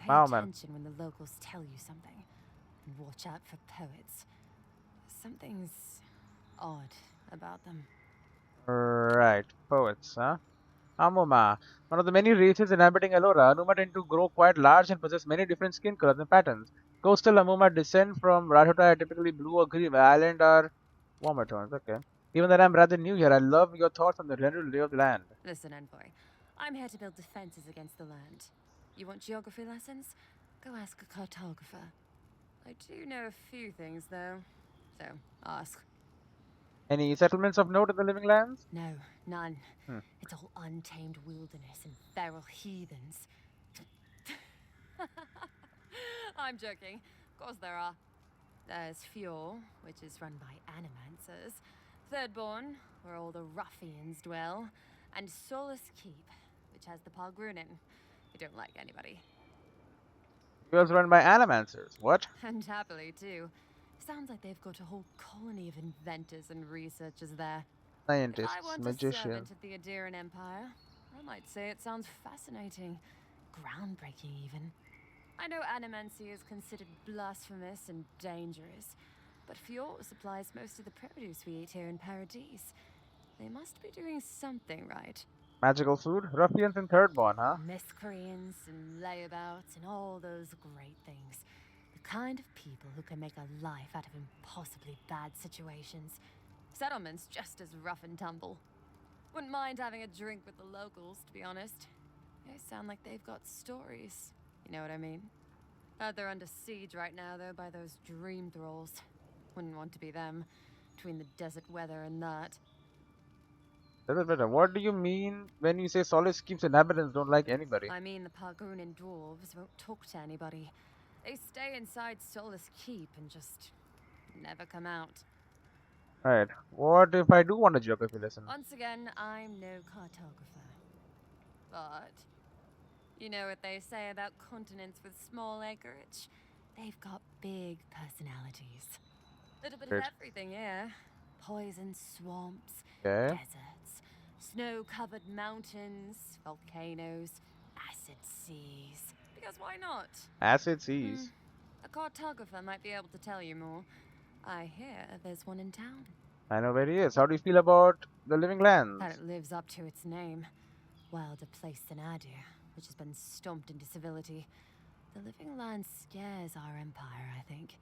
Pay attention when the locals tell you something. And watch out for poets. Something's odd about them. Right, poets, huh? Amuma. One of the many races inhabiting Eora, Anuma tend to grow quite large and possess many different skin colors and patterns. Coastal Amuma descend from Rajota, typically blue or green, while island are warmer tones. Okay. Given that I'm rather new here, I love your thoughts on the general lay of the land. Listen, envoy. I'm here to build defenses against the land. You want geography lessons? Go ask a cartographer. I do know a few things, though. So, ask. Any settlements of note in the living lands? No, none. It's all untamed wilderness and feral heathens. I'm joking. Of course there are. There's Fjord, which is run by animancers. Thirdborn, where all the ruffians dwell. and Solace Keep, which has the Pargrunin, who don't like anybody. It was run by animancers. What? And happily, too. Sounds like they've got a whole colony of inventors and researchers there. If I Scientists, want a magicians. servant of the Aedyr Empire, I might say it sounds fascinating. Groundbreaking, even. I know animancy is considered blasphemous and dangerous, but Fjord supplies most of the produce we eat here in Paradise. They must be doing something right. Magical food? Ruffians in Third Bond, huh? Miscreants and layabouts and all those great things. The kind of people who can make a life out of impossibly bad situations. Settlement's just as rough and tumble. Wouldn't mind having a drink with the locals, to be honest. They sound like they've got stories. You know what I mean? They're under siege right now, though, by those dream thralls. Wouldn't want to be them, between the desert weather and that. What do you mean when you say Solace Keep's inhabitants don't like anybody? I mean the Pargrunin dwarves won't talk to anybody. They stay inside Solace Keep and just never come out. Right. What if I do want a geography lesson? Once again, I'm no cartographer. But you know what they say about continents with small acreage? They've got big personalities. Little bit of everything here. Poison swamps, deserts, snow-covered mountains, volcanoes, acid seas. Because why not? Acid seas? A cartographer might be able to tell you more. I hear there's one in town. I know where he is. How do you feel about the Living Lands? That it lives up to its name. Wilder place than Aedyr, which has been stomped into civility. The Living Lands scares our empire, I think.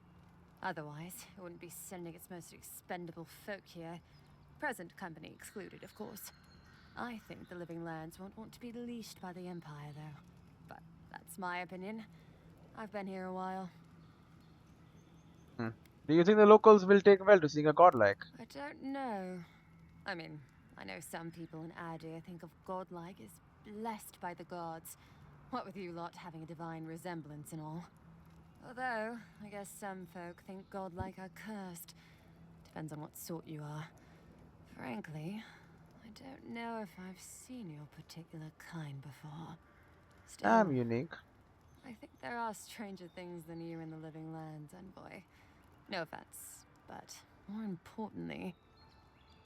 Otherwise, it wouldn't be sending its most expendable folk here. Present company excluded, of course. I think the Living Lands won't want to be leashed by the Empire, though. But that's my opinion. I've been here a while. Do you think the locals will take well to seeing a godlike? I don't know. I mean, I know some people in Aedyr think of godlike as blessed by the gods. What with you lot having a divine resemblance and all. Although, I guess some folk think godlike are cursed. Depends on what sort you are. Frankly, I don't know if I've seen your particular kind before. Still, I'm unique. I think there are stranger things than you in the Living Lands, Envoy. No offense, but more importantly...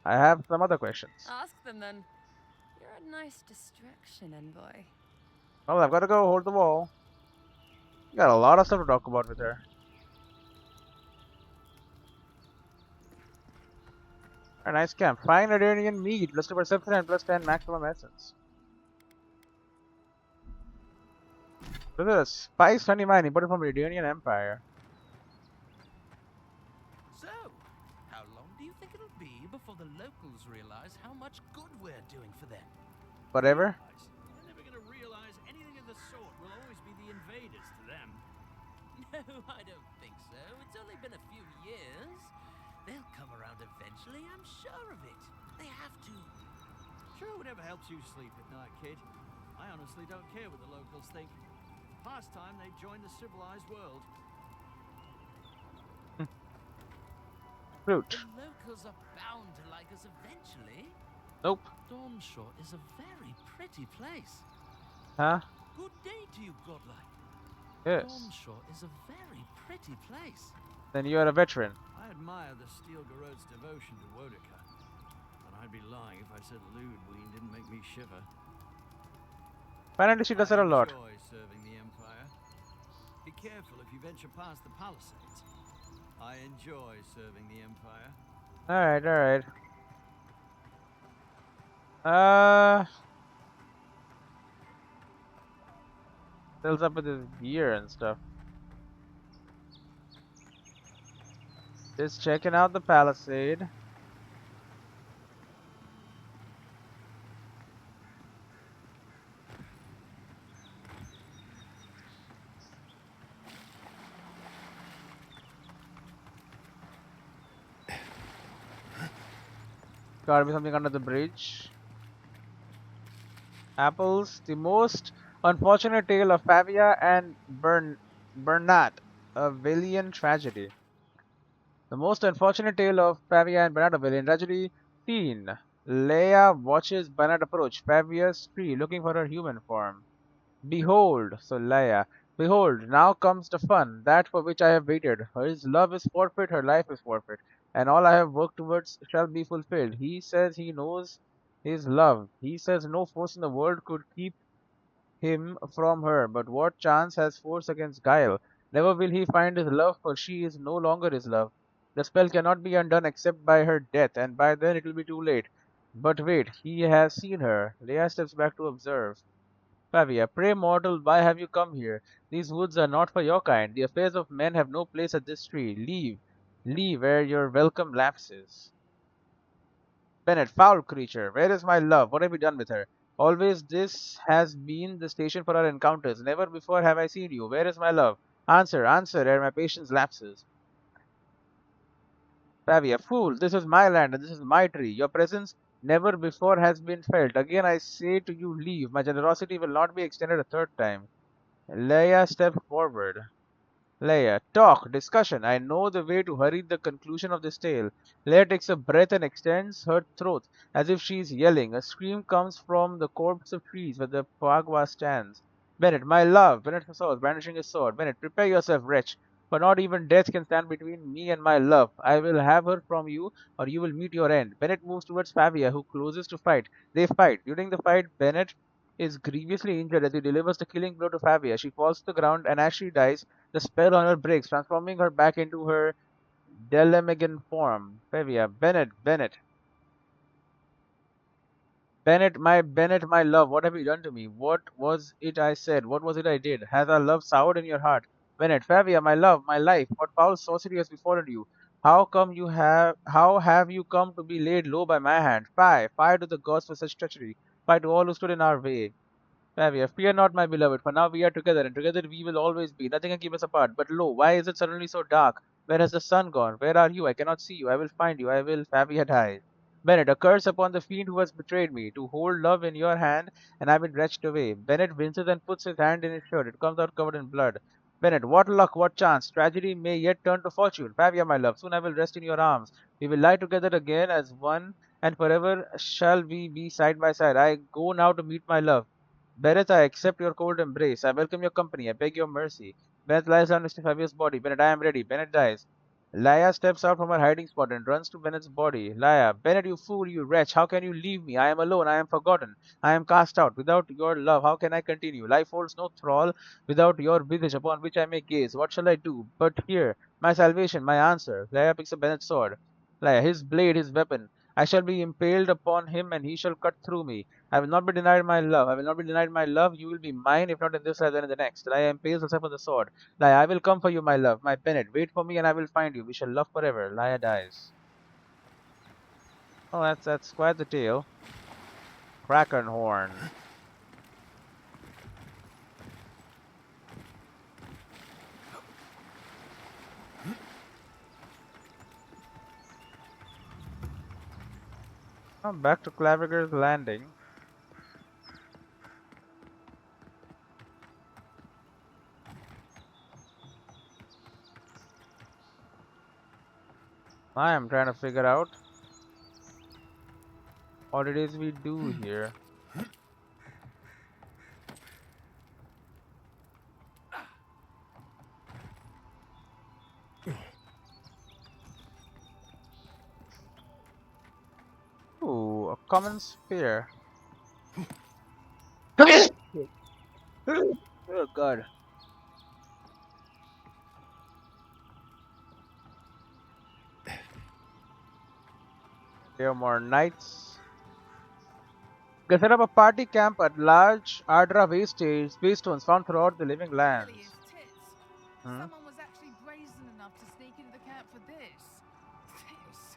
I have some other questions. Ask them then. You're a nice distraction, Envoy. Well, I've got to go hold the wall. You got a lot of stuff to talk about with her. A nice camp. Fine Aedyrian meat, plus 2 perception and plus 10 maximum essence. This is a spice honey mine imported from Aedyrian Empire. So, how long do you think it'll be before the locals realize how much good we're doing for them? Whatever. They're never gonna realize anything of the sort. We'll always be the invaders to them. No, I don't think so. It's only been a few years. They'll come around eventually, I'm sure of it. They have to. Sure, whatever helps you sleep at night, kid. I honestly don't care what the locals think. Past time they joined the civilized world. Fruit. The locals are bound to like us eventually. Nope. Dawnshore is a very pretty place. Huh? Good day to you, godlike. Yes. Dawnshore is a very pretty place. Then you are a veteran. I admire the Steel Garrote's devotion to Wodika. But I'd be lying if I said Ludwig didn't make me shiver. Apparently she does that a lot. I enjoy serving the Empire. Be careful if you venture past the palisades. I enjoy serving the Empire. Alright. Fills up with his gear and stuff. Just checking out the palisade. Gotta be something under the bridge. Apples. The most unfortunate tale of Pavia and Bernat. A Villian tragedy. The most unfortunate tale of Pavia and Bernat, a Villian tragedy. Scene. Leia watches Bernard approach Favia's tree looking for her human form. Behold, so Leia, behold, now comes the fun, that for which I have waited. His love is forfeit, her life is forfeit, and all I have worked towards shall be fulfilled. He says he knows his love. He says no force in the world could keep him from her, but what chance has force against guile? Never will he find his love, for she is no longer his love. The spell cannot be undone except by her death, and by then it will be too late. But wait, he has seen her. Leia steps back to observe. Favia, pray mortal, why have you come here? These woods are not for your kind. The affairs of men have no place at this tree. Leave, leave where your welcome lapses. Bennett, foul creature, where is my love? What have you done with her? Always this has been the station for our encounters. Never before have I seen you. Where is my love? Answer, answer, ere my patience lapses. Favia, fool, this is my land and this is my tree. Your presence never before has been felt. Again I say to you, leave. My generosity will not be extended a third time. Leia stepped forward. Leia, talk, discussion. I know the way to hurry the conclusion of this tale. Leia takes a breath and extends her throat as if she is yelling. A scream comes from the corpse of trees where the Pagua stands. Bennett, my love! Bennett pursues, brandishing his sword. Bennett, prepare yourself, wretch, for not even death can stand between me and my love. I will have her from you, or you will meet your end. Bennett moves towards Favia, who closes to fight. They fight. During the fight, Bennett is grievously injured as he delivers the killing blow to Favia. She falls to the ground, and as she dies, the spell on her breaks, transforming her back into her Delemigan form. Favia, Bennett, Bennett. Bennett, my love, what have you done to me? What was it I said? What was it I did? Has our love soured in your heart? Bennett, Favia, my love, my life, what foul sorcery has befallen you? How have you come to be laid low by my hand? Fie to the gods for such treachery. Fie to all who stood in our way. Favia, fear not, my beloved, for now we are together, and together we will always be. Nothing can keep us apart. But lo, why is it suddenly so dark? Where has the sun gone? Where are you? I cannot see you. I will find you. I will. Favia dies. Bennett, a curse upon the fiend who has betrayed me. To hold love in your hand, and I will wretched away. Bennett winces and puts his hand in his shirt. It comes out covered in blood. Bennett, what luck, what chance. Tragedy may yet turn to fortune. Favia, my love, soon I will rest in your arms. We will lie together again as one, and forever shall we be side by side. I go now to meet my love. Bennett, I accept your cold embrace. I welcome your company. I beg your mercy. Bennett lies down next to Fabia's body. Bennett, I am ready. Bennett dies. Laia steps out from her hiding spot and runs to Bennett's body. Laia, Bennett, you fool, you wretch, how can you leave me? I am alone, I am forgotten, I am cast out. Without your love, how can I continue? Life holds no thrall without your visage upon which I may gaze. What shall I do? But here, my salvation, my answer. Laia picks up Bennett's sword. Laia, his blade, his weapon. I shall be impaled upon him and he shall cut through me. I will not be denied my love. I will not be denied my love. You will be mine, if not in this life, then in the next. Laia impales herself on the sword. Laia, I will come for you, my love, my Bennett. Wait for me and I will find you. We shall love forever. Laia dies. Oh, that's quite the tale. Krakenhorn. Oh, back to Claviger's Landing. I am trying to figure out what it is we do here. Ooh, a common spear. Oh god. There are more knights. They set up a party camp at large Ardra waystones found throughout the living lands. Really is tits. Hmm? Someone was actually brazen enough to sneak into the camp for this. This.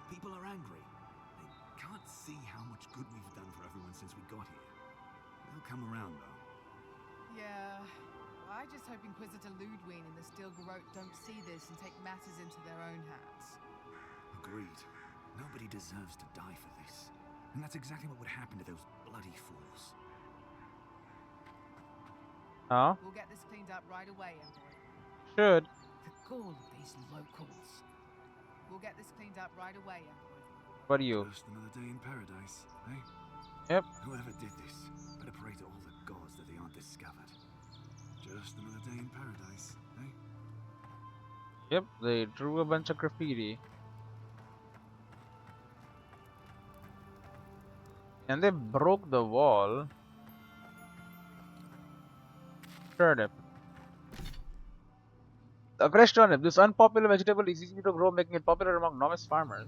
People are angry. They can't see how much good we've done for everyone since we got here. They'll come around, though. Yeah. I just hope Inquisitor Ludwig and the Steel Garrote don't see this and take matters into their own hands. Agreed. Nobody deserves to die for this. And that's exactly what would happen to those bloody fools. Oh? We'll get this cleaned up right away, Envoy. Should. The gall of these locals. We'll get this cleaned up right away, Envoy. What are you? Just another day in paradise, eh? Yep. Whoever did this, better pray to all the gods that they aren't discovered. Just another day in paradise, eh? Yep, they drew a bunch of graffiti. And they broke the wall. Turnip. A fresh turnip. This unpopular vegetable is easy to grow, making it popular among novice farmers.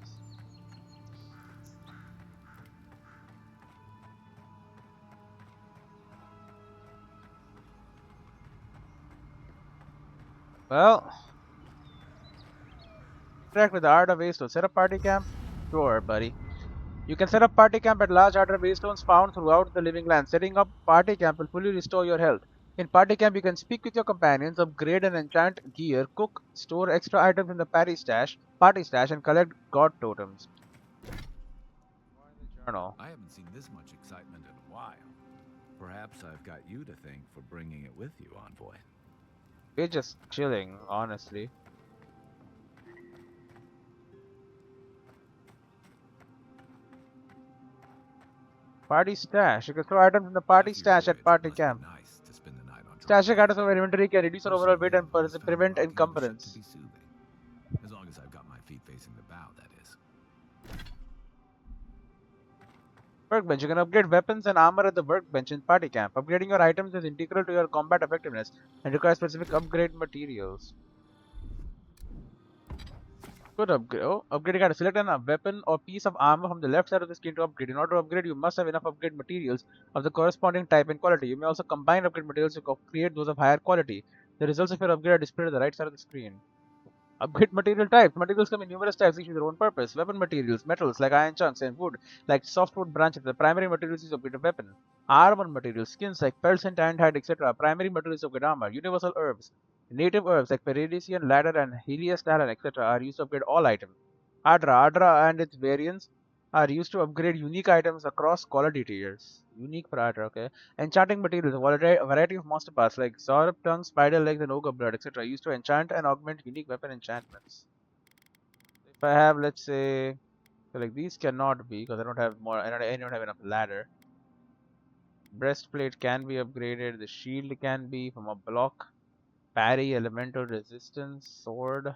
Well, interact with the Art of Waystone. Set up party camp? Sure, buddy. You can set up party camp at large Art of Waystones found throughout the living land. Setting up party camp will fully restore your health. In party camp, you can speak with your companions, upgrade and enchant gear, cook, store extra items in the party stash, and collect god totems. Journal. I haven't seen this much excitement in a while. Perhaps I've got you to thank for bringing it with you, envoy. We're just chilling, honestly. Party stash. You can throw items in the party stash at party camp. Nice to spend the night on Stashing items from inventory can reduce your overall weight and prevent encumbrance. be soothing. As long as I've got my feet facing the bow, that is. Workbench. You can upgrade weapons and armor at the workbench in party camp. Upgrading your items is integral to your combat effectiveness and requires specific upgrade materials. Good upgrade. Oh, upgrading item. Select a weapon or piece of armor from the left side of the screen to upgrade. In order to upgrade, you must have enough upgrade materials of the corresponding type and quality. You may also combine upgrade materials to create those of higher quality. The results of your upgrade are displayed on the right side of the screen. Upgrade material types. Materials come in numerous types, each with their own purpose. Weapon materials, metals like iron chunks, and wood like softwood branches. The primary materials is to upgrade a weapon. Armor materials, skins like pelts and tanned hide, etc. Primary materials to upgrade armor. Universal herbs. Native herbs like Paradisian, Ladder, and Heliostalon, etc. are used to upgrade all items. Aedyr and its variants are used to upgrade unique items across quality tiers. Unique for Aedyr, okay. Enchanting materials, a variety of monster parts like Zorb tongue, spider legs, and ogre blood, etc. used to enchant and augment unique weapon enchantments. If I have, let's say, so like these cannot be because I don't have enough ladder. Breastplate can be upgraded. The shield can be from a block. Parry, elemental resistance, sword.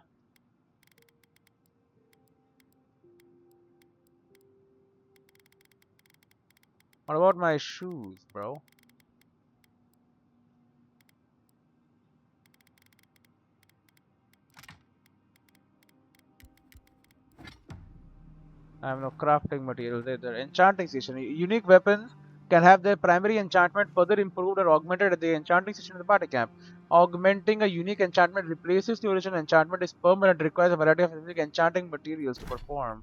What about my shoes, bro? I have no crafting materials either. Enchanting station. Unique weapons can have their primary enchantment further improved or augmented at the enchanting station in the party camp. Augmenting a unique enchantment replaces the original enchantment is permanent and requires a variety of specific enchanting materials to perform.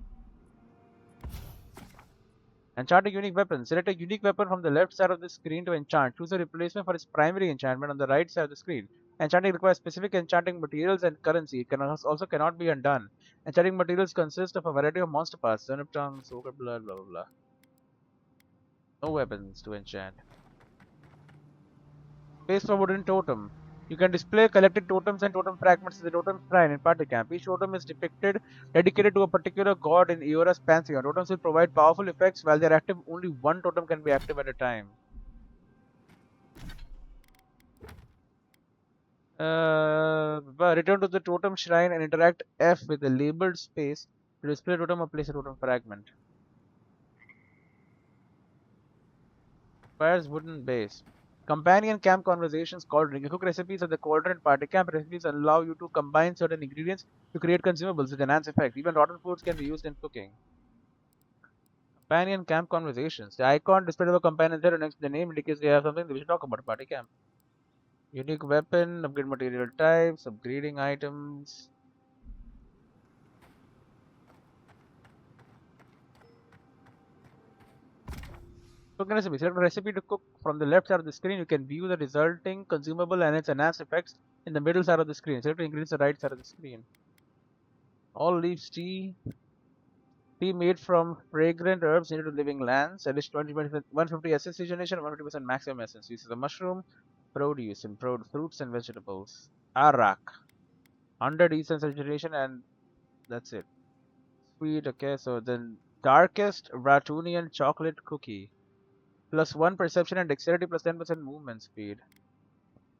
Enchanting unique weapons. Select a unique weapon from the left side of the screen to enchant. Choose a replacement for its primary enchantment on the right side of the screen. Enchanting requires specific enchanting materials and currency. It also cannot be undone. Enchanting materials consist of a variety of monster parts. Turnip tongue, ogre blood, blah blah blah. No weapons to enchant. Space for wooden totem. You can display collected totems and totem fragments in the totem shrine in party camp. Each totem is dedicated to a particular god in Eora's pantheon. Totems will provide powerful effects. While they are active, only one totem can be active at a time. Return to the totem shrine and interact F with the labeled space to display a totem or place a totem fragment. Requires wooden base. Companion camp conversations cauldron. You cook recipes at the cauldron party camp. Recipes allow you to combine certain ingredients to create consumables with enhanced effects. Even rotten foods can be used in cooking. Companion camp conversations. The icon displayed of a companion there next to the name indicates they have something that we should talk about party camp. Unique weapon, upgrade material types, upgrading items. Cooking recipe. Select a recipe to cook from the left side of the screen. You can view the resulting consumable and its enhanced effects in the middle side of the screen. Select the ingredients on the right side of the screen. All leaves tea. Tea made from fragrant herbs native to living lands. Additional 150 essence generation, 150% maximum essence. Uses the mushroom, produce, improved fruits and vegetables. Arak. 100 essence generation and that's it. Sweet, okay, so then Darkest Ratunian chocolate cookie. +1 perception and dexterity +10% movement speed.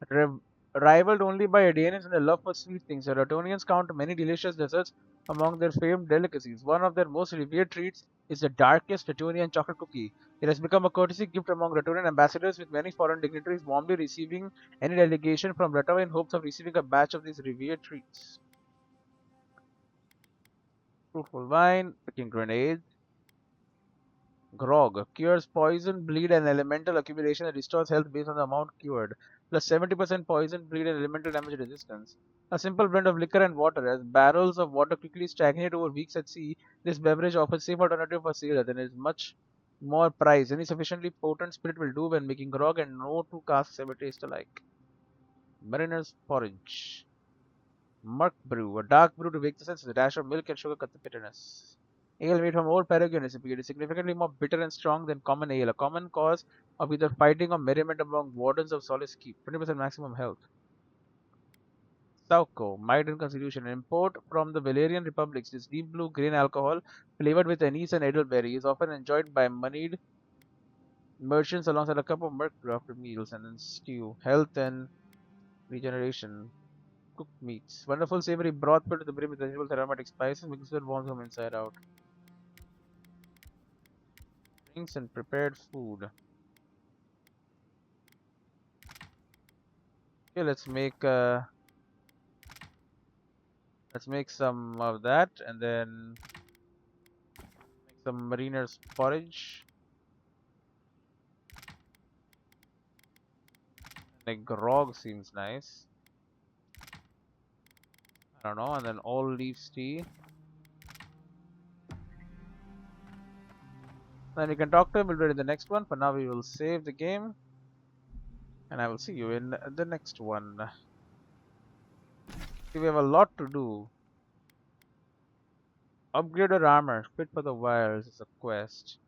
Riv Rivaled only by Aedyrians in their love for sweet things, the Ratonians count many delicious desserts among their famed delicacies. One of their most revered treats is the darkest Ratonian chocolate cookie. It has become a courtesy gift among Ratonian ambassadors, with many foreign dignitaries warmly receiving any delegation from Ratava in hopes of receiving a batch of these revered treats. Fruitful wine, picking grenades. Grog cures poison, bleed, and elemental accumulation and restores health based on the amount cured, plus 70% poison, bleed, and elemental damage resistance. A simple blend of liquor and water. As barrels of water quickly stagnate over weeks at sea, this beverage offers safe alternative for sailors and is much more priced. Any sufficiently potent spirit will do when making grog, and no two casks ever taste alike. Mariner's porridge. Murk brew, a dark brew to wake the senses. A dash of milk and sugar cut the bitterness. Ale made from old Paragon recipe. It is significantly more bitter and strong than common ale, a common cause of either fighting or merriment among wardens of Solace Keep. 20% maximum health. Sauco, mild in constitution. An import from the Valerian republics. This deep blue grain alcohol, flavored with anise and elderberry, is often enjoyed by moneyed merchants alongside a cup of murk brew after meals, and then stew. Health and regeneration. Cooked meats. Wonderful savory broth filled to the brim with vegetables and aromatic spices, mixed with warmth from inside out. Drinks and prepared food. Okay, let's make some of that, and then make some mariner's porridge. Like grog seems nice. I don't know, and then all leaves tea. Then we can talk to him. We'll do it in the next one. For now, we will save the game, and I will see you in the next one. See, we have a lot to do. Upgrade our armor, fit for the wires is a quest.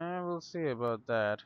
And we'll see about that.